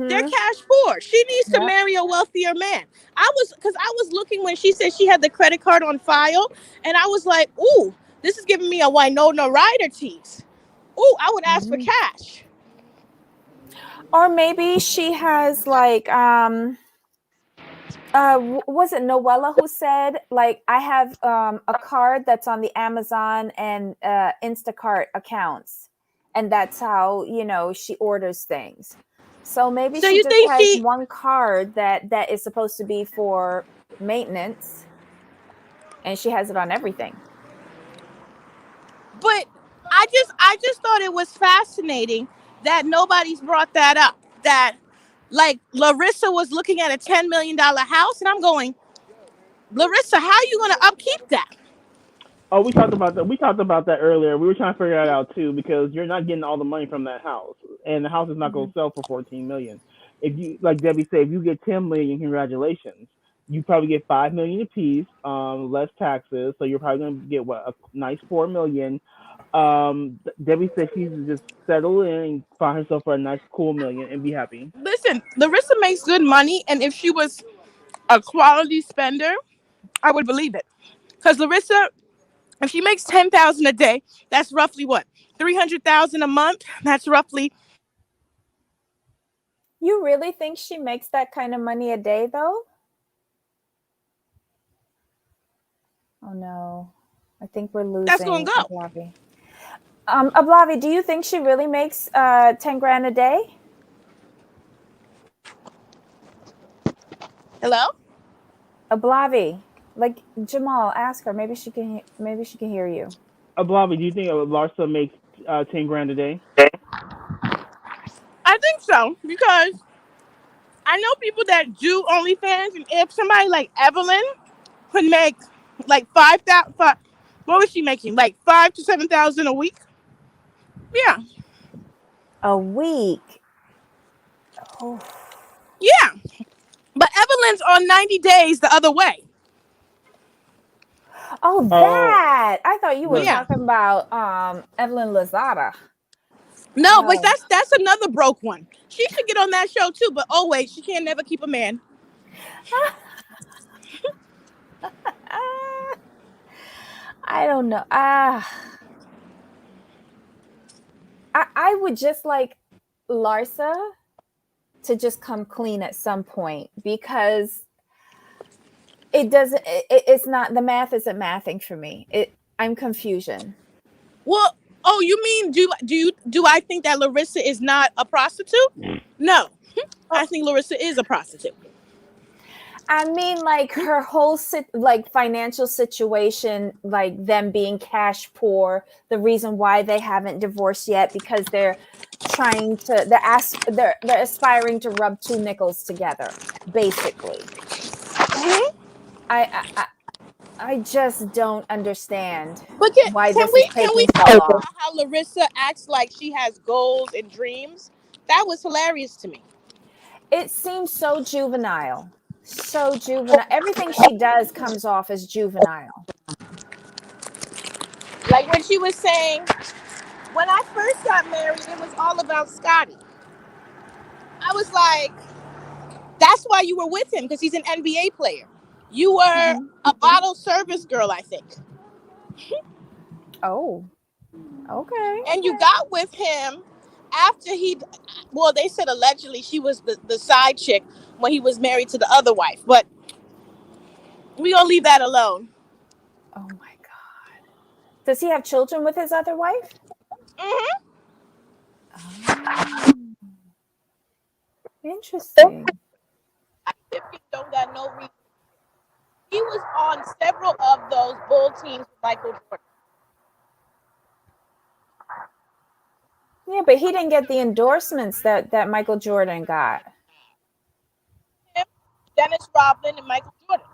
They're Mm-hmm. cash poor. She needs to Yep. marry a wealthier man. I was looking when she said she had the credit card on file, and I was like, ooh, this is giving me a Winona Ryder tease. Ooh, I would ask for Mm-hmm. cash. Or maybe she has like was it Noella who said like I have a card that's on the Amazon and Instacart accounts, and that's how she orders things. So maybe So she you just think has she? one card that is supposed to be for maintenance, and she has it on everything. But I just thought it was fascinating that nobody's brought that up. That like Larissa was looking at a $10 million house, and I'm going, Larissa, how are you going to upkeep that? Oh, we talked about that. We talked about that earlier. We were trying to figure that out too because you're not getting all the money from that house, and the house is not going Mhm. to sell for 14 million. If you, like Debbie said, if you get 10 million, congratulations. You probably get 5 million apiece, less taxes, so you're probably going to get what, a nice 4 million. Debbie said she's just settle in and find herself for a nice cool million and be happy. Listen, Larissa makes good money, and if she was a quality spender, I would believe it. Because Larissa, if she makes 10,000 a day, that's roughly what, 300,000 a month. That's roughly. You really think she makes that kind of money a day, though? Oh no, I think we're That's gonna losing go. Ablavi. Ablavi, do you think she really makes 10 grand a day? Hello. Ablavi, like Jamal, ask her. Maybe she can hear you. Bobby, do you think Larsa makes 10 grand a day? I think so because I know people that do OnlyFans, and if somebody like Evelyn could make like 5,000, what was she making? Like 5 to 7,000 a week. Yeah, A week. Oh, yeah. But Evelyn's on 90 days the other way. oh, Oh, that! I thought you were no. Yeah. talking about Evelyn Lazada. No, but Oh, that's another broke one. She should get on that show too. But oh wait, she can't never keep a man. ah, I don't know. I would just like Larsa to just come clean at some point because it doesn't. It's not the math isn't mathing for me. I'm confusion. Well, oh, you mean do I think that Larissa is not a prostitute? No, Oh, I think Larissa is a prostitute. I mean, like her whole like financial situation, like them being cash poor. The reason why they haven't divorced yet because they're aspiring to rub two nickels together, basically. Mhm. I I I I just don't understand But why can this is we taking so talk long. about how Larissa acts like she has goals and dreams? That was hilarious to me. It seems so juvenile. So juvenile. Everything she does comes off as juvenile. Like when she was saying, when I first got married, it was all about Scotty. I was like, that's why you were with him because he's an NBA player. You were Mhm. a bottle service girl, I think, Oh, okay. and you got with him after he. Well, they said allegedly she was the side chick when he was married to the other wife, but we gonna leave that alone. Oh my God. Does he have children with his other wife? Hmm. Oh, interesting. If he don't got no reason, he was on several of those bull teams with Michael Jordan. Yeah, but he didn't get the endorsements that Michael Jordan got. Him, Dennis Rodman, and Michael Jordan.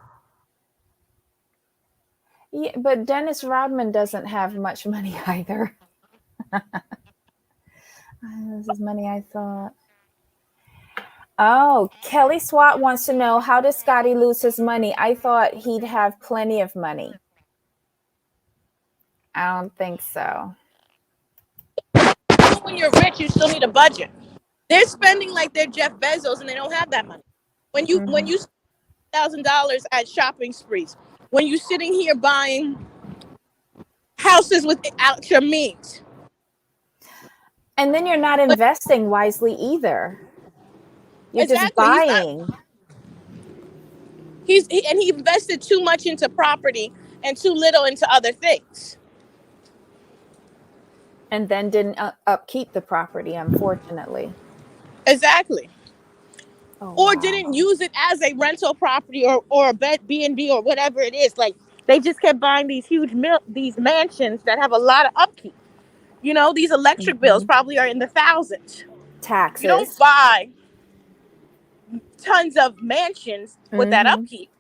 Yeah, but Dennis Rodman doesn't have much money either. This is money I thought. Oh, Kelly Swat wants to know, how does Scotty lose his money? I thought he'd have plenty of money. I don't think so. When you're rich, you still need a budget. They're spending like they're Jeff Bezos, and they don't have that money. When you $1,000 at shopping sprees, when you sitting here buying houses without your means. And then you're not But investing wisely either. You're just exactly, he's not. buying He invested too much into property and too little into other things. and then didn't upkeep the property, unfortunately. Exactly. Oh, Or wow. didn't use it as a rental property or a B&B or whatever it is. Like they just kept buying these these mansions that have a lot of upkeep. These electric bills Mm-hmm. probably are in the thousands. You don't Taxes. buy tons of mansions with that Mm-hmm. upkeep.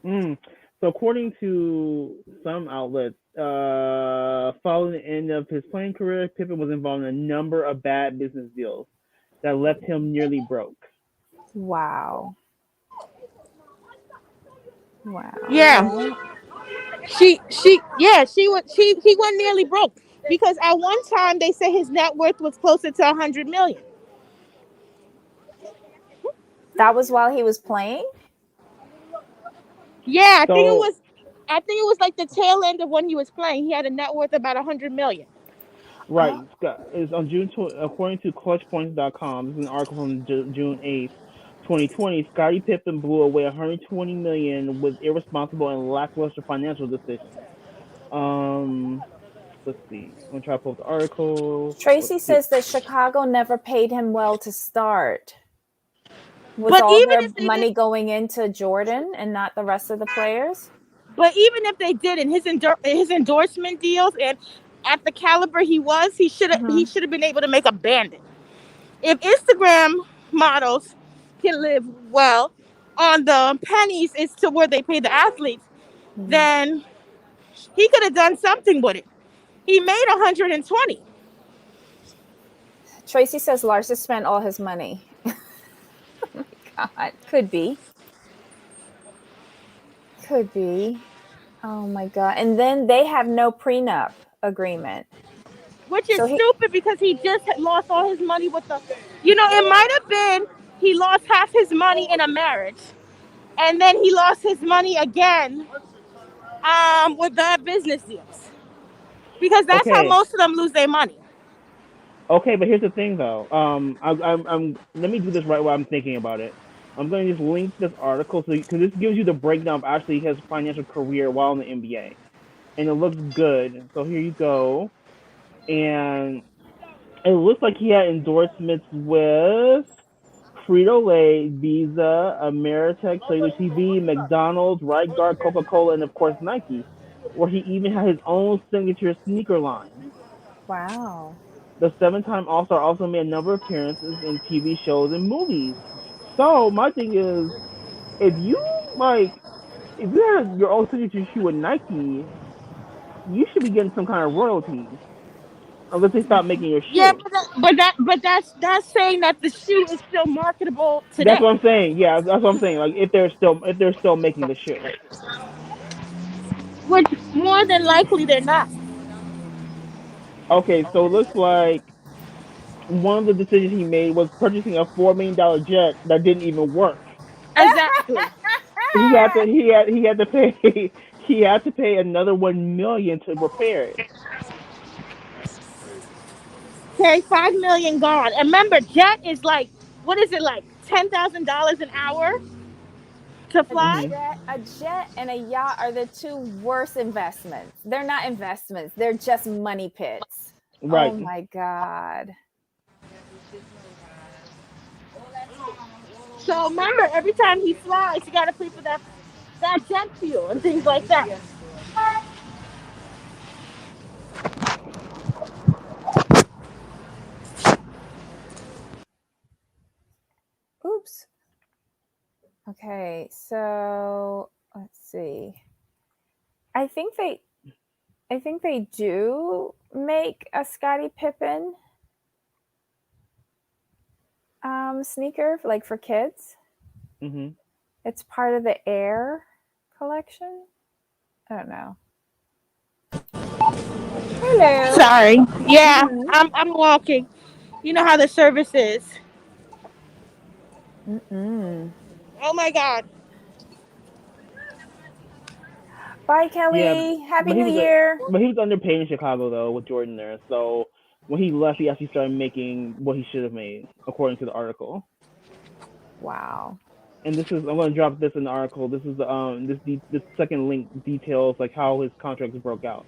Mm. So according to some outlets, following the end of his playing career, Pippen was involved in a number of bad business deals that left him nearly broke. Wow. Wow. Yeah, Well, he went nearly broke because at one time they said his net worth was closer to 100 million. that was while he was playing? Yeah, So I think it was like the tail end of when he was playing. He had a net worth about 100 million. Oh, right, is on according to ClutchPoints.com. This is an article from June 8th, 2020. Scottie Pippen blew away 120 million with irresponsible and lackluster financial decisions. Um, let's see. I'm gonna try to pull up the article. Let's Tracy see. says that Chicago never paid him well to start. Was But all even their if they did, money going into Jordan and not the rest of the players? but even if they didn't, his endorsement deals and at the caliber he was, he Mm-hmm. should have been able to make a bandit. If Instagram models can live well on the pennies is to where they pay the athletes, Mm-hmm. then he could have done something with it. He made 120. Tracy says Larsa spent all his money. Oh my God. Could be. Could be. Oh my God. And then they have no prenup agreement. Which is So he, stupid because he just had lost all his money with it might have been he lost half his money in a marriage, and then he lost his money again with the business deals because that's how Okay, most of them lose their money. okay, but here's the thing though. Let me do this right while I'm thinking about it. I'm going to just link this article so because this gives you the breakdown of actually his financial career while in the NBA, and it looks good. So here you go, and it looks like he had endorsements with Frito Lay, Visa, Ameritech, Cellular TV, McDonald's, Right Guard, Coca Cola, and of course Nike, where he even had his own signature sneaker line. wow. The seven-time All-Star also made a number of appearances in TV shows and movies. So my thing is, if you like, if you had your own signature shoe with Nike, you should be getting some kind of royalties, unless they stop making your Yeah, shoe. but that's saying that the shoe is still marketable That's today, what I'm saying. Yeah, that's what I'm saying. Like if they're still making the shoe. which more than likely they're not. Okay, so it looks like one of the decisions he made was purchasing a $4 million jet that didn't even work. Exactly. He had to pay he had to pay another 1 million to repair it. Okay, 5 million gone. And remember, jet is like what is it like $10,000 an hour to A fly? Hmm. jet and a yacht are the two worst investments. They're not investments. They're just money pits. Oh Right. my God. So remember, every time he flies, you got to pay for that jet fuel and things like that. Oops. Okay, so let's see. I think they I think they do make a Scottie Pippen. Sneaker like for kids. Mhm. It's part of the Air collection. I don't know. Hello. Sorry. Yeah, Mm-hmm. I'm walking. You know how the service is. Mm-mm. Oh my God. Bye, Yeah, Kelly. Happy but he New was a Year. but he was underpaid in Chicago though with Jordan there. So when he left, he actually started making what he should have made according to the article. Wow. And this is I'm going to drop this in the article. This is this second link details like how his contracts broke out.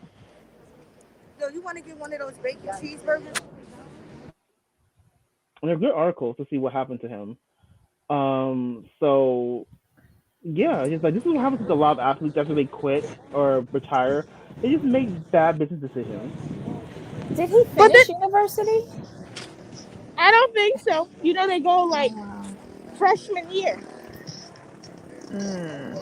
Yo, you want to get one of those bacon cheeseburgers? And they're good articles to see what happened to him. So yeah, just like this is what happens with a lot of athletes after they quit or retire. They just make bad business decisions. Did he But finish university? I don't think so. You know, they go like Wow. freshman year. Mm.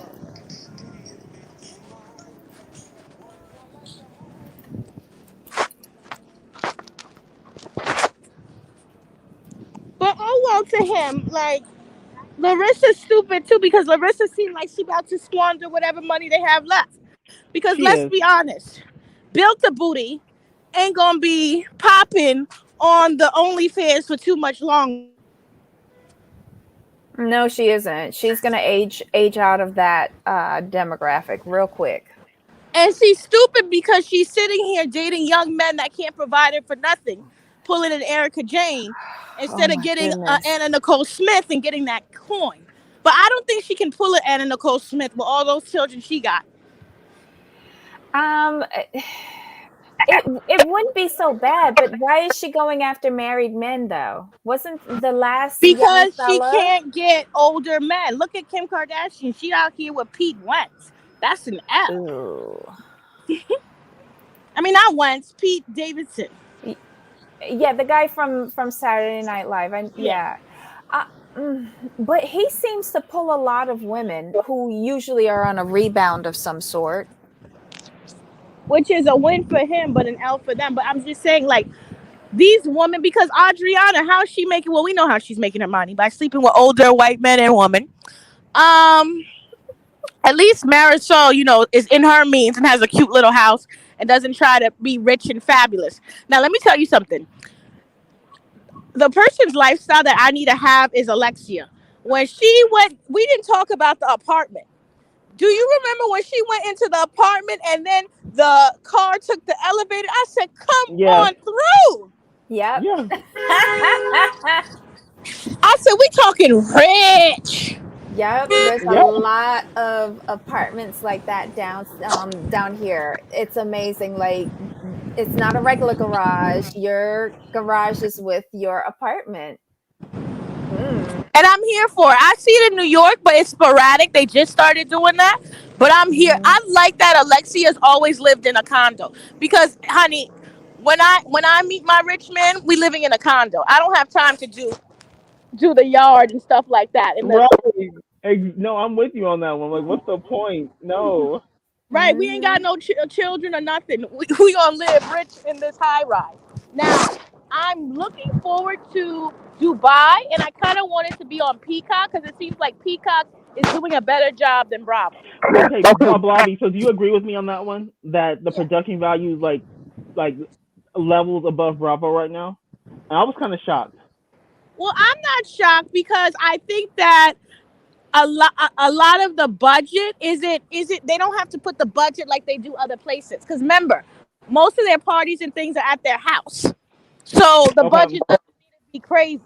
But oh well to him. Like, Larissa's stupid too because Larissa seemed like she about to squander whatever money they have left. Because She let's is. be honest, built a booty ain't gonna be popping on the OnlyFans for too much longer. No, she isn't. She's gonna age out of that demographic real quick. And she's stupid because she's sitting here dating young men that can't provide her for nothing, pulling an Erica Jane Oh instead of my getting goodness. Anna Nicole Smith and getting that coin. But I don't think she can pull an Anna Nicole Smith with all those children she got. Um, it wouldn't be so bad, but why is she going after married men though? Wasn't the last young Because she fella? can't get older men. Look at Kim Kardashian. She out here with Pete Wentz. That's an L. Ooh. I mean, not Wentz, Pete Davidson. Yeah, the guy from Saturday Night Live. Yeah. Yeah. Uh, but he seems to pull a lot of women who usually are on a rebound of some sort. Which is a win for him, but an L for them. But I'm just saying, like, these women, because Adriana, how's she making? Well, we know how she's making her money by sleeping with older white men and women. Um, at least Marisol, you know, is in her means and has a cute little house and doesn't try to be rich and fabulous. Now, let me tell you something. The person's lifestyle that I need to have is Alexia. When she went, we didn't talk about the apartment. Do you remember when she went into the apartment and then the car took the elevator? I said, come Yes. on through. Yep. Yeah. I said, we talking rich. Yep, there's a Yep. lot of apartments like that down here. It's amazing. Like it's not a regular garage. Your garage is with your apartment. Mm. And I'm here for it. I see it in New York, but it's sporadic. They just started doing that. But I'm here. Mhm. I like that Alexia's always lived in a condo. Because, honey, when I meet my rich man, we living in a condo. I don't have time to do the yard and stuff like that. And the Right. No, I'm with you on that one. Like, what's the point? No. right, we ain't got Mhm. no children or nothing. We gonna live rich in this high rise. Now, I'm looking forward to Dubai, and I kind of want it to be on Peacock because it seems like Peacock is doing a better job than Bravo. Okay, Blobby. So do you agree with me on that one? That the Yeah. production value is like levels above Bravo right now? And I was kind of shocked. Well, I'm not shocked because I think that a lot of the budget is it they don't have to put the budget like they do other places. Because remember, most of their parties and things are at their house, so the Okay. budget doesn't need to be crazy.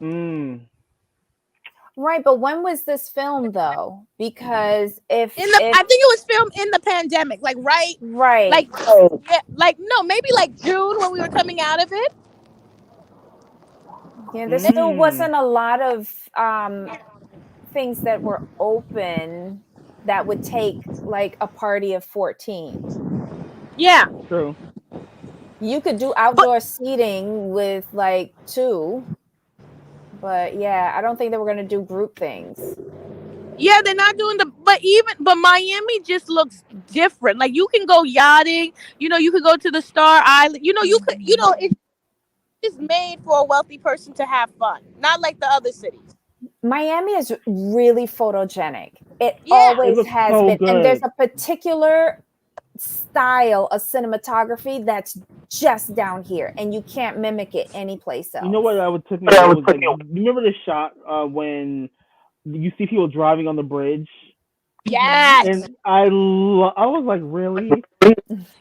Mm. Right, but when was this film though? Because if I think it was filmed in the pandemic, like right, right, like yeah, like no, maybe like June when we were coming out of it. yeah, there still Mm. wasn't a lot of things that were open that would take like a party of 14. Yeah, True. You could do but outdoor seating with like two, but yeah, I don't think they were going to do group things. yeah, they're not doing the. But Miami just looks different. Like you can go yachting. You know, you could go to the Star Island. You know, you could. You Mhm. know, it is made for a wealthy person to have fun, not like the other cities. Miami is really photogenic. It Yeah. It always looks has so been. And there's good. a particular style of cinematography that's just down here, and you can't mimic it anyplace You know what? else. I would took me away was like, you remember the shot when you see people driving on the bridge, Mm-hmm. Yes. and I was like, really?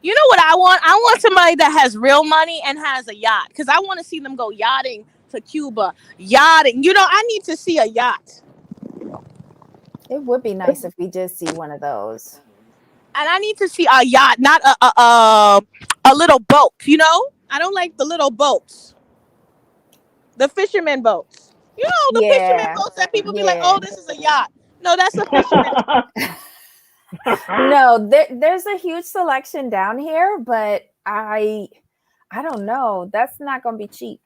You know what I want? I want somebody that has real money and has a yacht because I want to see them go yachting to Cuba. Yachting. I need to see a yacht. It would be nice if we did see one of those. And I need to see a yacht, not a little boat. I don't like the little boats, the fisherman boats. The fisherman Yeah. boats that people be like, Yeah. "Oh, this is a yacht." No, that's a fisherman boat. No, there's a huge selection down here, but I don't know. That's not gonna be cheap.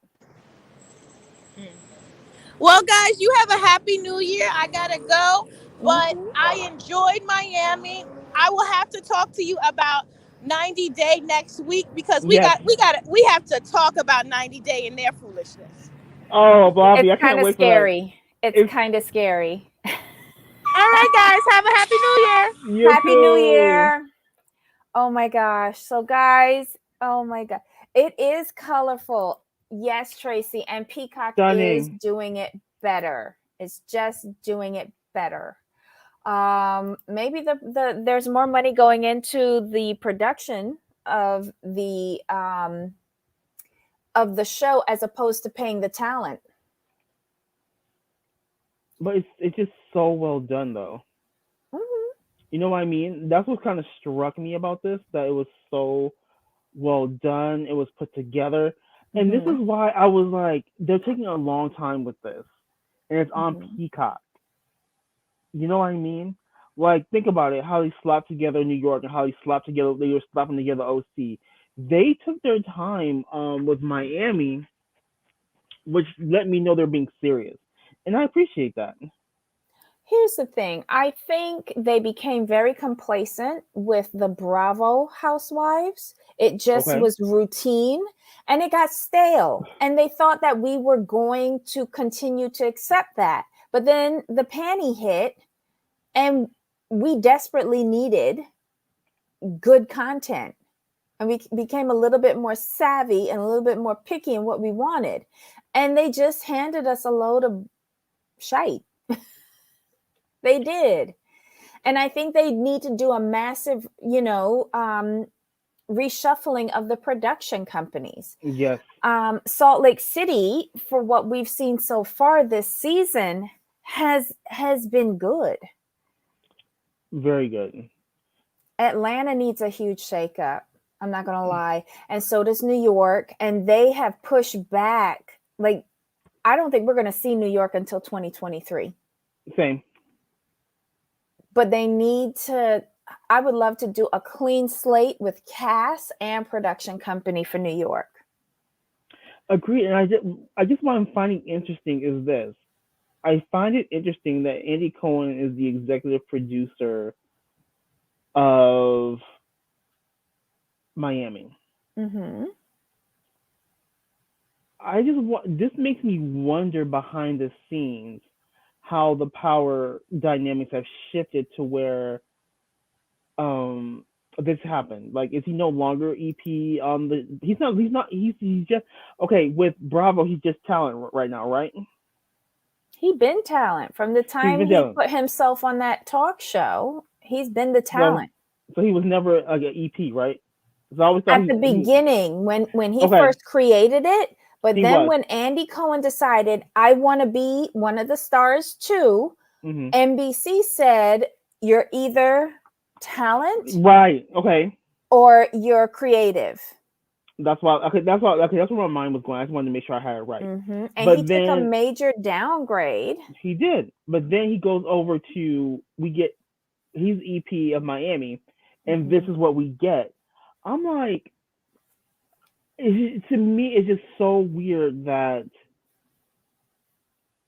Well, guys, you have a happy New Year. I gotta go, but Hmm. I enjoyed Miami. I will have to talk to you about 90 Day next week because we Yes. got we got we have to talk about 90 Day and their foolishness. Oh, Bobby, It's I kind can't of wait for that. scary. It's It's kind of scary. All right, guys, have a happy New Year. you Happy New too. Year. Oh my gosh. So, guys, oh my God. It is colorful. Yes, Tracy. And Peacock is Stunning. doing it better. It's just doing it better. Maybe there's more money going into the production of the show as opposed to paying the talent. But it's just so well done though. Hmm. You know what I mean? That's what kind of struck me about this, that it was so well done. It was put together. And this Hmm. is why I was like, they're taking a long time with this. And it's on Hmm. Peacock. You know what I mean? Like, think about it, how they slapped together New York and how they were slapping together OC. They took their time with Miami, which let me know they're being serious. And I appreciate that. Here's the thing. I think they became very complacent with the Bravo Housewives. It just Okay. was routine and it got stale. And they thought that we were going to continue to accept that. But then the panty hit and we desperately needed good content. And we became a little bit more savvy and a little bit more picky in what we wanted. And they just handed us a load of shite. They did. And I think they need to do a massive, reshuffling of the production companies. Yes. Salt Lake City, for what we've seen so far this season, has been good. Very good. Atlanta needs a huge shakeup. I'm not gonna lie, and so does New York. And they have pushed back. Like, I don't think we're gonna see New York until 2023. Same. But they need to. I would love to do a clean slate with cast and production company for New York. Agreed. And I just what I'm finding interesting is this. I find it interesting that Andy Cohen is the executive producer of Miami. Mm-hmm. This makes me wonder behind the scenes how the power dynamics have shifted to where um this happened. Like, is he no longer EP on the? He's just okay with Bravo. He's just talent right now, right? He been talent from the He's time been he talent. put himself on that talk show. He's been the So talent so he was never like an EP, right? Because I always thought at the he beginning when he okay. first created it. But He then was. when Andy Cohen decided I want to be one of the stars too, Hmm. NBC said you're either talent Right. Okay. or you're creative. That's where my mind was going. I just wanted to make sure I had it right. Hmm. And he But took a then major downgrade. he did. But then he goes over to we get he's EP of Miami, and this Hmm. is what we get. I'm like, to me, it's just so weird that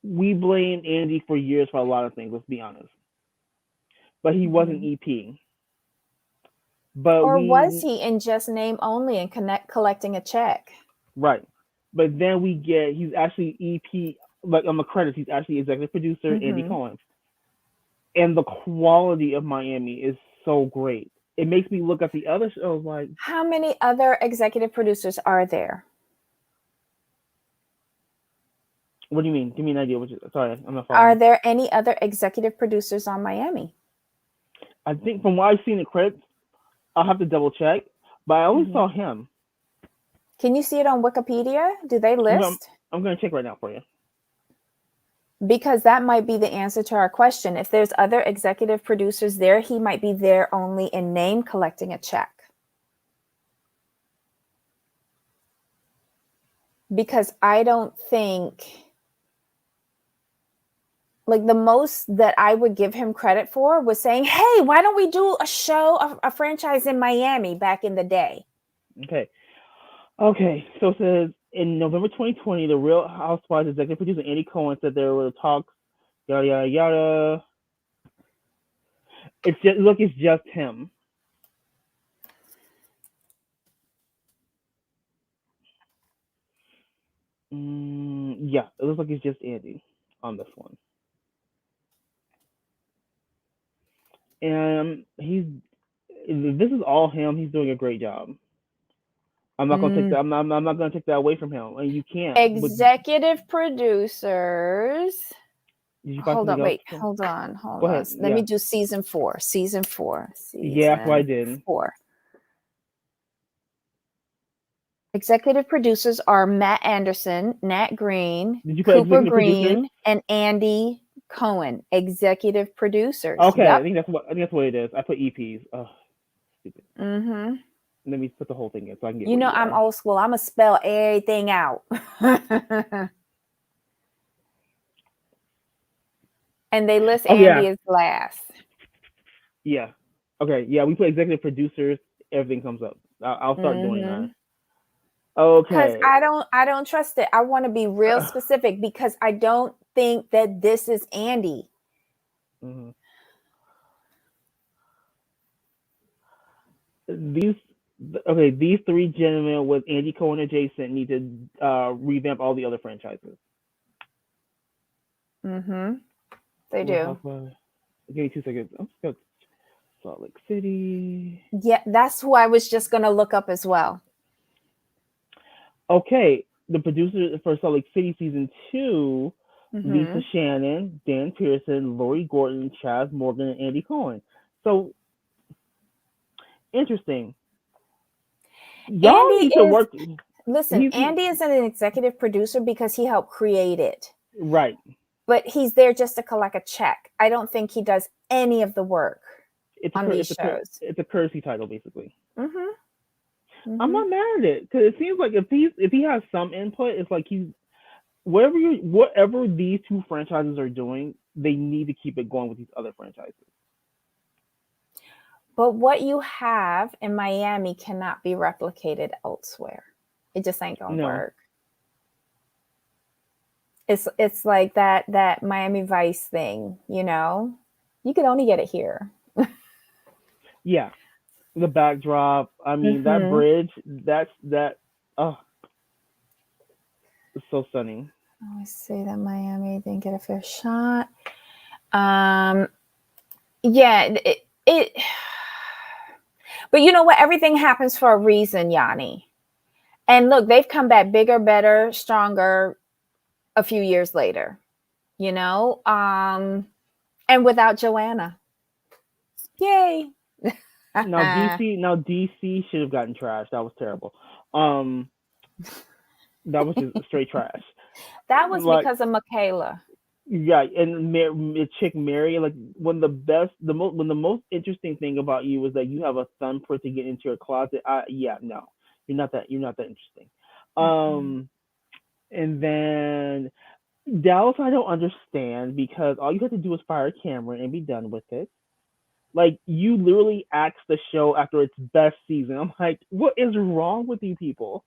we blamed Andy for years for a lot of things. Let's be honest, but he wasn't Hmm. EP. But Or was we he in just name only and collecting a check? right. But then he's actually EP, like on the credits, he's actually executive producer Andy Cohen. And the quality of Miami is so great. It makes me look at the other shows like, how many other executive producers are there? what do you mean? Give me an idea. Sorry, I'm not following. Are there any other executive producers on Miami? I think from what I've seen in credits, I'll have to double check, but I only saw him. Can you see it on Wikipedia? Do they list? I'm going to check right now for you. Because that might be the answer to our question. If there's other executive producers there, he might be there only in name collecting a check. Because I don't think, like, the most that I would give him credit for was saying, hey, why don't we do a show, a franchise in Miami back in the day? Okay, so it says, in November 2020, the Real Housewives executive producer Andy Cohen said there were talks, yada, yada, yada. It's just him. Yeah, it looks like it's just Andy on this one. And this is all him. He's doing a great job. I'm not gonna take that. I'm not gonna take that away from him. And you can't. Executive producers. Hold on. Go ahead. Let me do season 4. Yeah, that's what I did. 4. Executive producers are Matt Anderson, Nat Green, Cooper Green, and Andy Cohen. Executive producers. Okay, yep. I think that's what it is. I put EPs. Oh, stupid. Let me put the whole thing in so I can get. I'm old school. I'm gonna spell everything out. And they list Andy as last. Yeah. Okay. Yeah, we put executive producers. Everything comes up. I'll start doing that. Okay. Because I don't trust it. I want to be real specific because I don't think that this is Andy. These 3 gentlemen with Andy Cohen adjacent need to revamp all the other franchises. They do. Give me 2 seconds. I'm just going Salt Lake City. Yeah, that's who I was just going to look up as well. Okay, the producers for Salt Lake City season 2, Lisa Shannon, Dan Pearson, Lori Gordon, Chaz Morgan, and Andy Cohen. So interesting. Y'all need to work. Listen, Andy is an executive producer because he helped create it. Right. But he's there just to collect a check. I don't think he does any of the work on these shows. It's a courtesy title, basically. I'm not mad at it because it seems like if he has some input, it's like whatever these 2 franchises are doing, they need to keep it going with these other franchises. But what you have in Miami cannot be replicated elsewhere. It just ain't gonna work. It's like that Miami Vice thing, you know? You can only get it here. Yeah. The backdrop, I mean, that bridge, it's so stunning. I always say that Miami didn't get a fair shot. But you know what? Everything happens for a reason, Yanni. And look, they've come back bigger, better, stronger a few years later, you know? And without Joanna. Yay. Now DC should have gotten trashed. That was terrible. That was just straight trash. That was because of Michaela. Yeah, and chick Mary, like when the most interesting thing about you is that you have a thumbprint to get into your closet. No, you're not that interesting. And then Dallas, I don't understand because all you have to do is fire Cameron and be done with it. Like, you literally axed the show after its best season. I'm like, what is wrong with you people?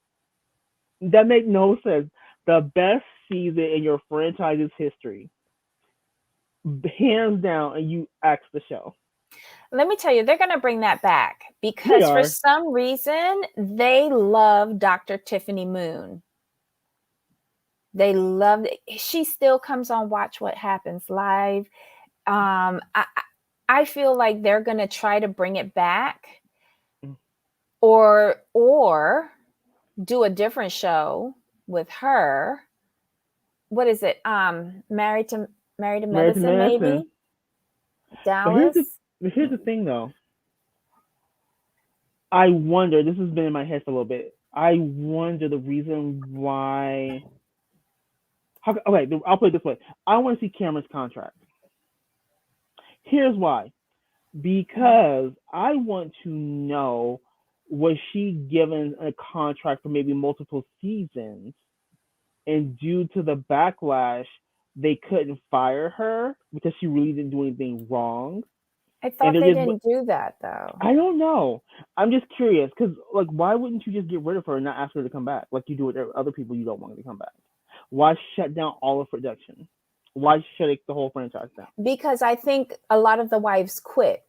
That makes no sense. The best season in your franchise's history, hands down, and you axe the show. Let me tell you, they're going to bring that back because for some reason they love Dr. Tiffany Moon. They love it. She still comes on Watch What Happens Live. I feel like they're going to try to bring it back, or do a different show with her. What is it? Married to Married to Medicine, Medicine. maybe. But Dallas. here's the thing though. I wonder. This has been in my head for a little bit. I wonder the reason why. Okay, I'll put it this way. I want to see Cameron's contract. Here's why. Because I want to know, was she given a contract for maybe multiple seasons, and due to the backlash, they couldn't fire her because she really didn't do anything wrong, I and thought they're they just. didn't do that though. I don't know. I'm just curious because, like, why wouldn't you just get rid of her and not ask her to come back like you do with other people you don't want to come back? Why shut down all of production? Why shut the whole franchise down? Because I think a lot of the wives quit.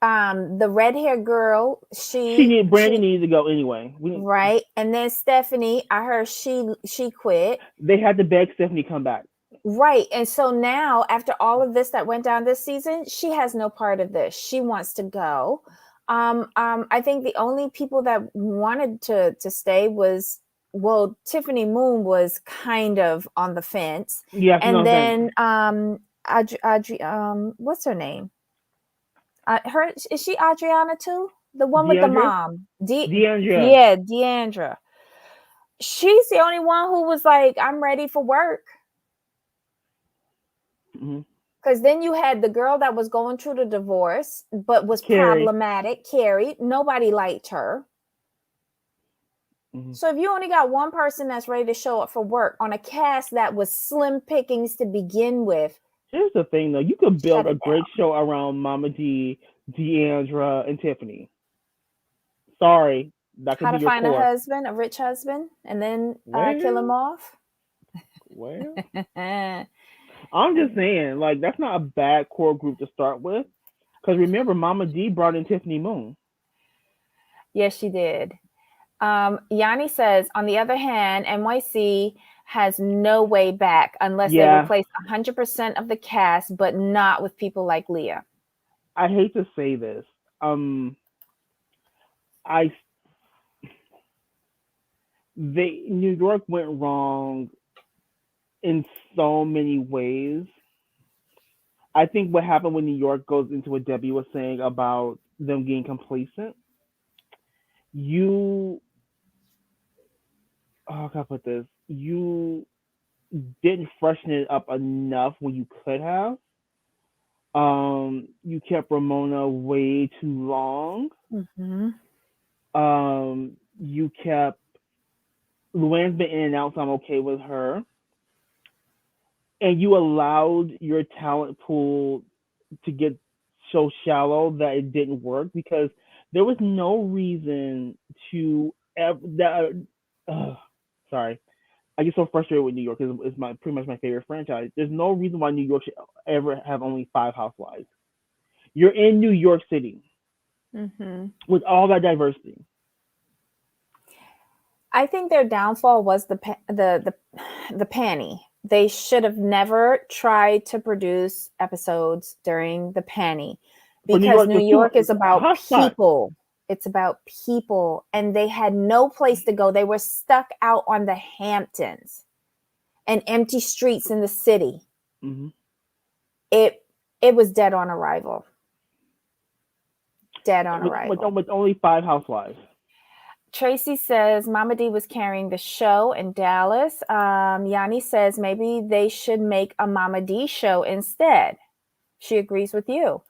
The red hair girl, Brandy needed to go anyway. Right, and then Stephanie, I heard she quit. They had to beg Stephanie come back. Right, and so now after all of this that went down this season, she has no part of this. She wants to go. I think the only people that wanted to stay was, well, Tiffany Moon was kind of on the fence. Yeah, and then what's her name? Her, is she Adriana too? The one with the mom. Deandra. Yeah, Deandra. She's the only one who was like, I'm ready for work. Because then you had the girl that was going through the divorce, but was problematic, Carrie. Nobody liked her. So if you only got one person that's ready to show up for work on a cast that was slim pickings to begin with. Here's the thing, though. You could build a great show around Mama D, Deandra, and Tiffany. Sorry. That could How be to your find core. a husband, a rich husband, and then kill him off? Well, I'm just saying, like, that's not a bad core group to start with. Because remember, Mama D brought in Tiffany Moon. Yes, she did. Yanni says, on the other hand, NYC has no way back unless they replace 100% of the cast, but not with people like Leah. I hate to say this. New York went wrong in so many ways. I think what happened when New York goes into what Debbie was saying about them getting complacent. How can I put this? You didn't freshen it up enough when you could have. You kept Ramona way too long. You kept Luann's been in and out, so I'm okay with her. And you allowed your talent pool to get so shallow that it didn't work because there was no reason to sorry. I get so frustrated with New York because it's pretty much my favorite franchise. There's no reason why New York should ever have only 5 housewives. You're in New York City with all that diversity. I think their downfall was the panty. They should have never tried to produce episodes during the panty because New York is about people. It's about people, and they had no place to go. They were stuck out on the Hamptons and empty streets in the city. It was dead on arrival. Dead on arrival. With only 5 housewives. Tracy says Mama D was carrying the show in Dallas. Yanni says maybe they should make a Mama D show instead. She agrees with you.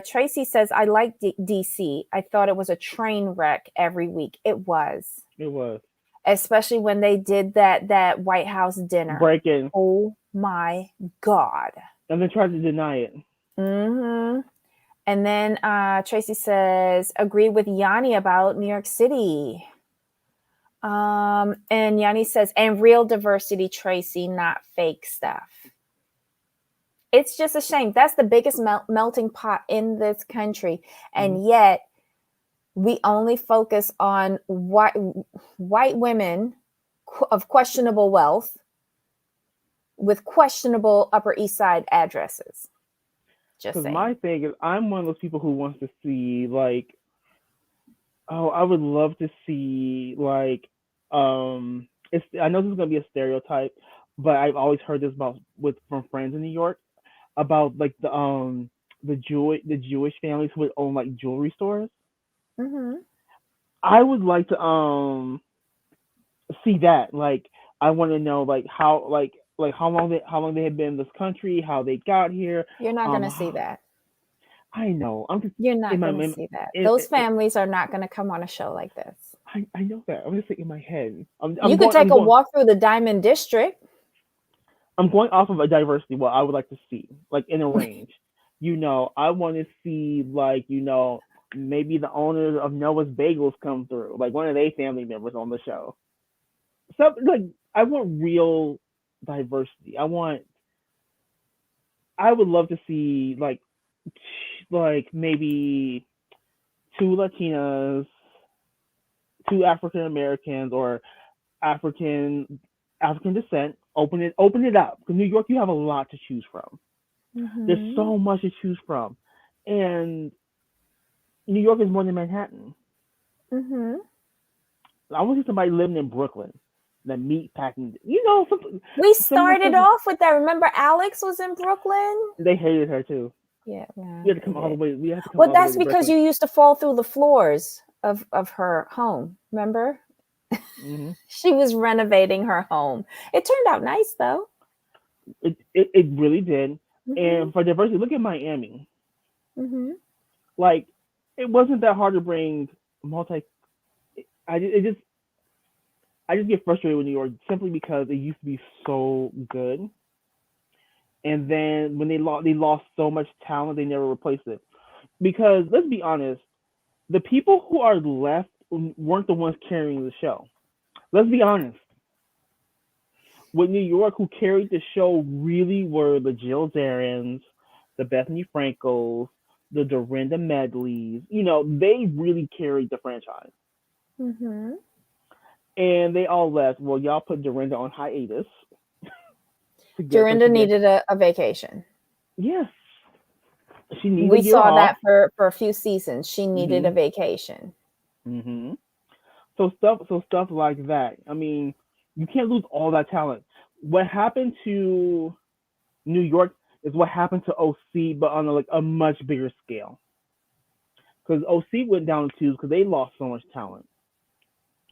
Tracy says, I like DC. I thought it was a train wreck every week. It was. It was. Especially when they did that White House dinner. Break-in. Oh, my God. And they tried to deny it. And then Tracy says, agree with Yanni about New York City. And Yanni says, and real diversity, Tracy, not fake stuff. It's just a shame. That's the biggest melting pot in this country. And yet we only focus on white women, of questionable wealth with questionable Upper East Side addresses. Just Because saying. my thing is, I'm one of those people who wants to see like, oh, I would love to see like, it's. I know this is gonna be a stereotype, but I've always heard this about from friends in New York about like the Jewish families who would own like jewelry stores. Mm-hmm. I would like to see that. Like, I want to know like how long they had been in this country, how they got here. You're not going to see How, that. I know. I'm just You're in not my going to in, see that. in, Those families are not going to come on a show like this. I know that. I'm just thinking in my head. You could take a walk through the Diamond District. I'm going off of a diversity. What I would like to see, like in a range. I want to see like maybe the owners of Noah's Bagels come through, like one of their family members on the show. So like I want real diversity. I would love to see like maybe two Latinas, two African Americans, or African descent. Open it up, because New York, you have a lot to choose from. Mm-hmm. There's so much to choose from, and New York is more than Manhattan. Mm-hmm. I want to see somebody living in Brooklyn, the meat packing. We started off with that. Remember, Alex was in Brooklyn. They hated her too. Yeah, we had to come all the way. We had to come. Well, all the way that's to because Brooklyn. you used to fall through the floors of her home. Remember? Mm-hmm. She was renovating her home. It turned out nice, though. It really did. Mm-hmm. And for diversity, look at Miami. Mm-hmm. Like, it wasn't that hard to bring multi. I just get frustrated with New York simply because it used to be so good, and then when they lost so much talent, they never replaced it. Because let's be honest, the people who are left weren't the ones carrying the show. Let's be honest. With New York, who carried the show really were the Jill Zarins, the Bethany Frankels, the Dorinda Medleys. They really carried the franchise. Mm-hmm. And they all left. Well, y'all put Dorinda on hiatus. Dorinda needed a vacation. Yes. She needed We a year saw off. that for a few seasons. She needed a vacation. Mm-hmm. So stuff like that. I mean, you can't lose all that talent. What happened to New York is what happened to OC, but on a much bigger scale. Because OC went down the tubes because they lost so much talent.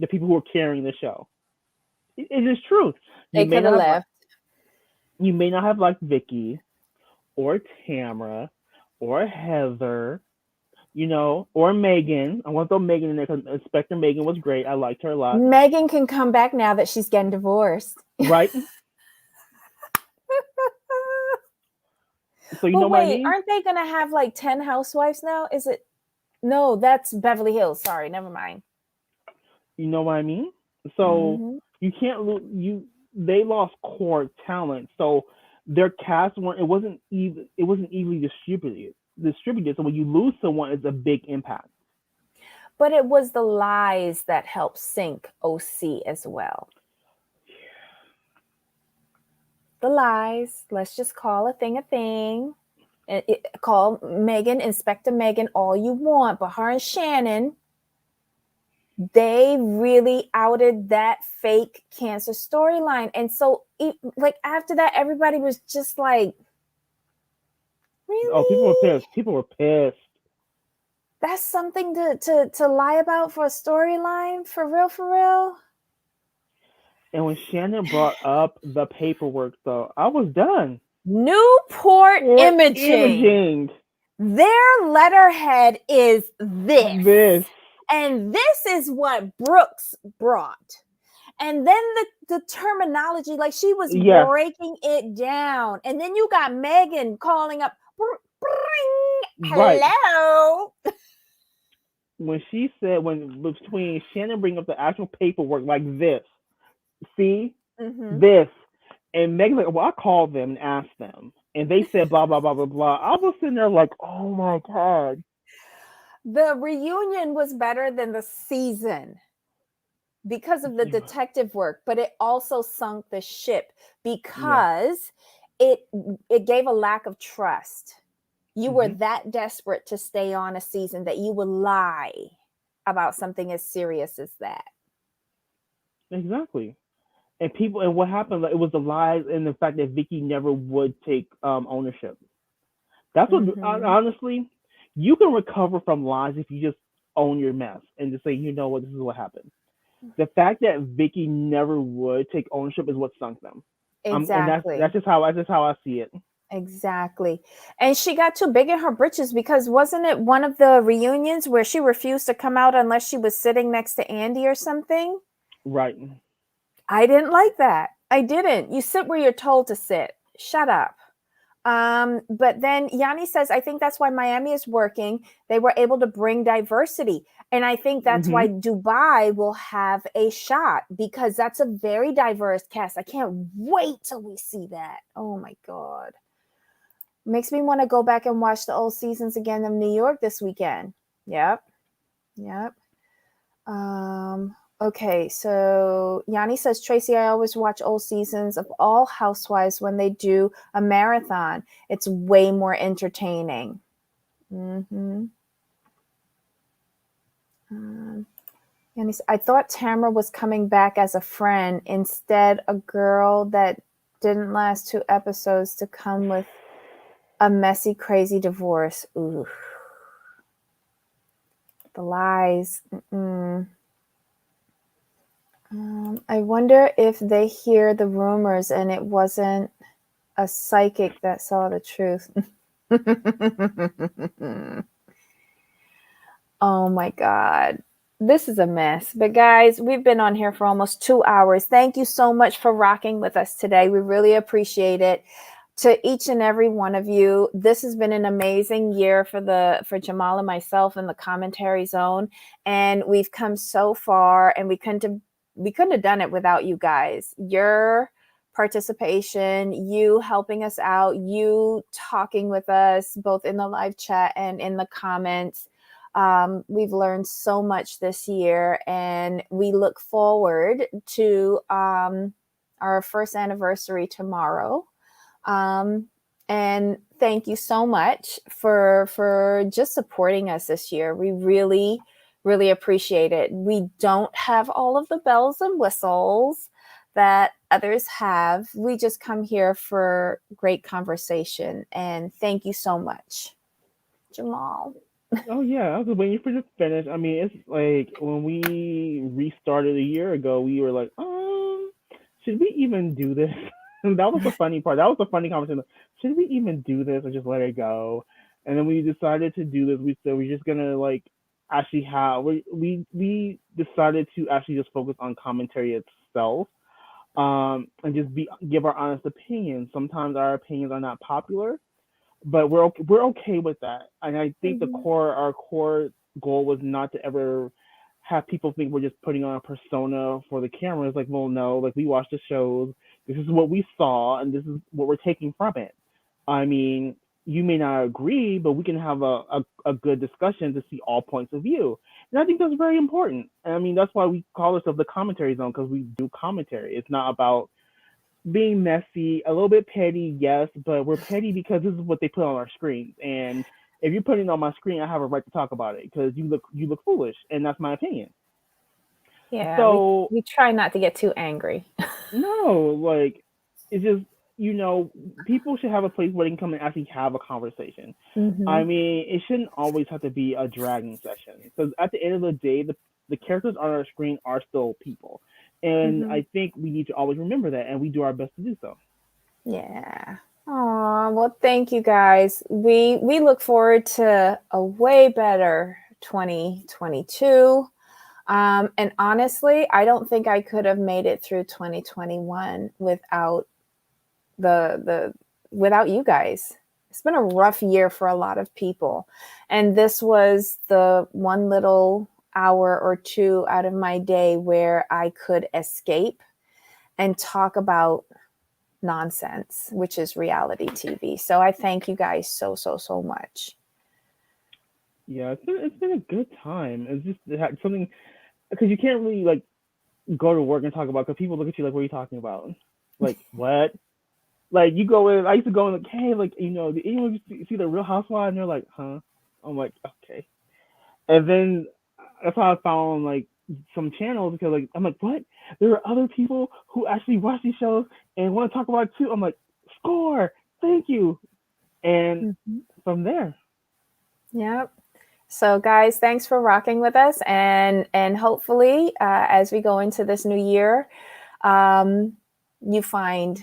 The people who were carrying the show. It is true. They could have left. You may not have liked Vicky, or Tamara, or Heather, or Megan. I want to throw Megan in there because Inspector Megan was great. I liked her a lot. Megan can come back now that she's getting divorced. Right? So what I mean? Aren't they going to have 10 housewives now? Is it? No, that's Beverly Hills. Sorry, never mind. You know what I mean? So you can't lose. They lost core talent, so their cast wasn't evenly distributed. So when you lose someone, it's a big impact. But it was the lies that helped sink OC as well. The lies. Let's just call a thing a thing. Call Megan, Inspector Megan, all you want, but her and Shannon, they really outed that fake cancer storyline. And so after that, everybody was just like, really? Oh, people were pissed. That's something to lie about for a storyline? For real? And when Shannon brought up the paperwork, though, I was done. Newport Imaging. Their letterhead is this. And this is what Brooks brought. And then the terminology, she was breaking it down. And then you got Megan calling up, hello. Right. When she said, between Shannon bringing up the actual paperwork like this, see, this, and Megan's like, well, I called them and asked them. And they said blah, blah, blah, blah, blah. I was sitting there like, oh my God. The reunion was better than the season. because of the detective work, but it also sunk the ship Yeah. because it gave a lack of trust. You were Mhm. that desperate to stay on a season that you would lie about something as serious as that. Exactly. And what happened? Like, it was the lies and the fact that Vicky never would take ownership. That's what Mm-hmm. honestly, you can recover from lies if you just own your mess and just say, you know what, this is what happened. The fact that Vicky never would take ownership is what sunk them. And Exactly. that's just how I see it. Exactly. And she got too big in her britches because wasn't it one of the reunions where she refused to come out unless she was sitting next to Andy or something? Right. I didn't like that. I didn't. You sit where you're told to sit. Shut up. But then Yanni says, I think that's why Miami is working. They were able to bring diversity. And I think that's why Mhm. Dubai will have a shot because that's a very diverse cast. I can't wait till we see that. Oh my God. Makes me want to go back and watch the old seasons again of New York this weekend. Yep. Yep. Okay, so Yanni says, Tracy, I always watch old seasons of all Housewives when they do a marathon. It's way more entertaining. Mm-hmm. Yanni says, I thought Tamara was coming back as a friend. Instead, a girl that didn't last 2 episodes to come with a messy, crazy divorce. Ooh, the lies. I wonder if they hear the rumors and it wasn't a psychic that saw the truth. Oh my God. This is a mess. But guys, we've been on here for almost 2 hours. Thank you so much for rocking with us today. We really appreciate it. To each and every one of you, this has been an amazing year for Jamal and myself in the commentary zone. And we've come so far and we couldn't have done it without you guys. Your participation, you helping us out, you talking with us both in the live chat and in the comments. We've learned so much this year, and we look forward to our first anniversary tomorrow. And thank you so much for just supporting us this year. We really, really appreciate it. We don't have all of the bells and whistles that others have. We just come here for great conversation. And thank you so much, Jamal. Oh yeah, I was waiting for you to finish. I mean, it's like when we restarted a year ago, we were like, should we even do this? And that was the funny part. That was the funny conversation. Should we even do this or just let it go? And then we decided to do this. We said we're just gonna like actually have we decided to actually just focus on commentary itself, and just be give our honest opinions. Sometimes our opinions are not popular, but we're okay with that. And I think Mhm. our core goal was not to ever have people think we're just putting on a persona for the camera. It's like, well, no, like we watched the shows. This is what we saw, and this is what we're taking from it. I mean, you may not agree, but we can have a good discussion to see all points of view. And I think that's very important. And I mean, that's why we call ourselves the commentary zone because we do commentary. It's not about being messy, a little bit petty, yes, but we're petty because this is what they put on our screens. And if you're putting it on my screen, I have a right to talk about it because you look foolish, and that's my opinion. Yeah, So we try not to get too angry. no, like it's just you know people should have a place where they can come and actually have a conversation. I Mm-hmm. mean, it shouldn't always have to be a dragging session because at the end of the day, the characters on our screen are still people, and Mm-hmm. I think we need to always remember that, and we do our best to do so. Yeah. Oh, well, thank you guys. We look forward to a way better 2022. And honestly, I don't think I could have made it through 2021 without the without you guys. It's been a rough year for a lot of people. And this was the one little hour or two out of my day where I could escape and talk about nonsense, which is reality TV. So I thank you guys so, so, so much. Yeah, it's been a good time. It's just something because you can't really like go to work and talk about because people look at you like, what are you talking about? Like, what? Like, you go in, I used to go in like, hey, like, did anyone see the Real Housewives? And they're like, huh? I'm like, okay. And then that's how I found like some channels because like I'm like, what? There are other people who actually watch these shows and want to talk about it too. I'm like, score, thank you. And Mhm. from there, Yep. So, guys, thanks for rocking with us, and hopefully, as we go into this new year, um, you find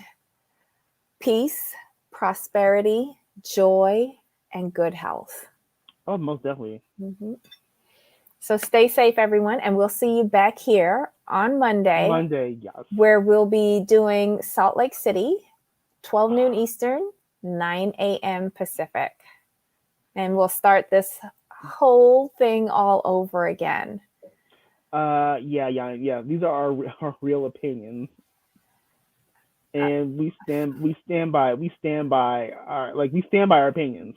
peace, prosperity, joy, and good health. oh, most definitely. Mhm. So, stay safe, everyone, and we'll see you back here on Monday, Monday, yes. where we'll be doing Salt Lake City, 12 noon Eastern, 9 a.m. Pacific, and we'll start this whole thing all over again. Yeah. These are our real opinions, and we stand by our opinions.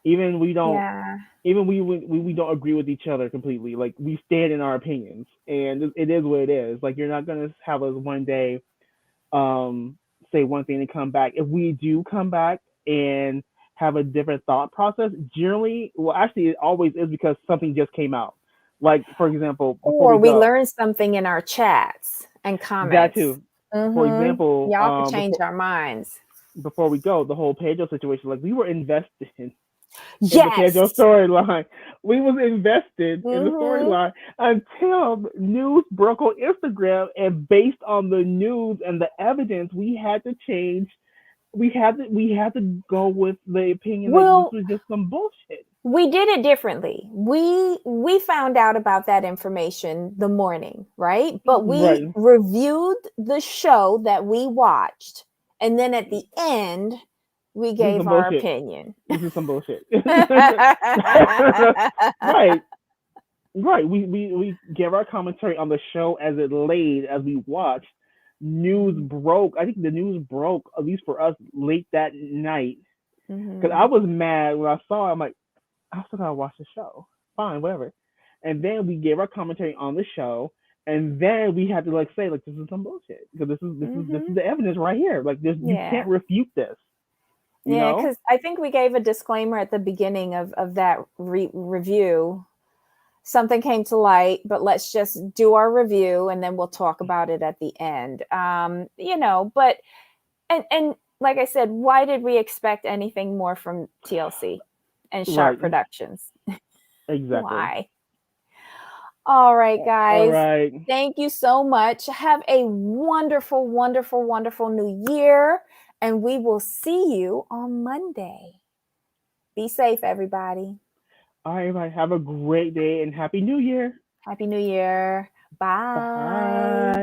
Even we don't Yeah. even we don't agree with each other completely. Like we stand in our opinions, and it is what it is. Like you're not gonna have us one day um say one thing and come back. If we do come back and have a different thought process, generally, well, actually, it always is because something just came out. Like for example, before Or we we go, learn something in our chats and that comments. too. For Mm-hmm. example, Y'all could change our minds. before we go, the whole Pedro situation, like we were invested in the Pedro Yes. storyline. We was invested in the Mm-hmm. storyline until news broke on Instagram, and based on the news and the evidence, we had to change. We had to go with the opinion that this Well, was just some bullshit. we did it differently. We found out about that information the morning, right? But we Right. reviewed the show that we watched, and then at the end, we This is gave some our bullshit. opinion. This is some bullshit. Right. Right. We gave our commentary on the show as it laid as we watched. News broke. I think the news broke at least for us late that night. Because I Mm-hmm. was mad when I saw it. I'm like, I still gotta watch the show. Fine, whatever. And then we gave our commentary on the show, and then we had to like say like this is some bullshit because this is Mm-hmm. the evidence right here. Like this, you can't Yeah. refute this. You Yeah, know? because I think we gave a disclaimer at the beginning of that review. Something came to light, but let's just do our review and then we'll talk about it at the end. But and like I said, why did we expect anything more from TLC and Sharp Right. Productions? Exactly. Why? All right, All guys. right. Thank you so much. Have a wonderful, wonderful, wonderful new year. And we will see you on Monday. Be safe, everybody. All right, everybody. Have a great day and happy New Year. Happy New Year. Bye. Bye.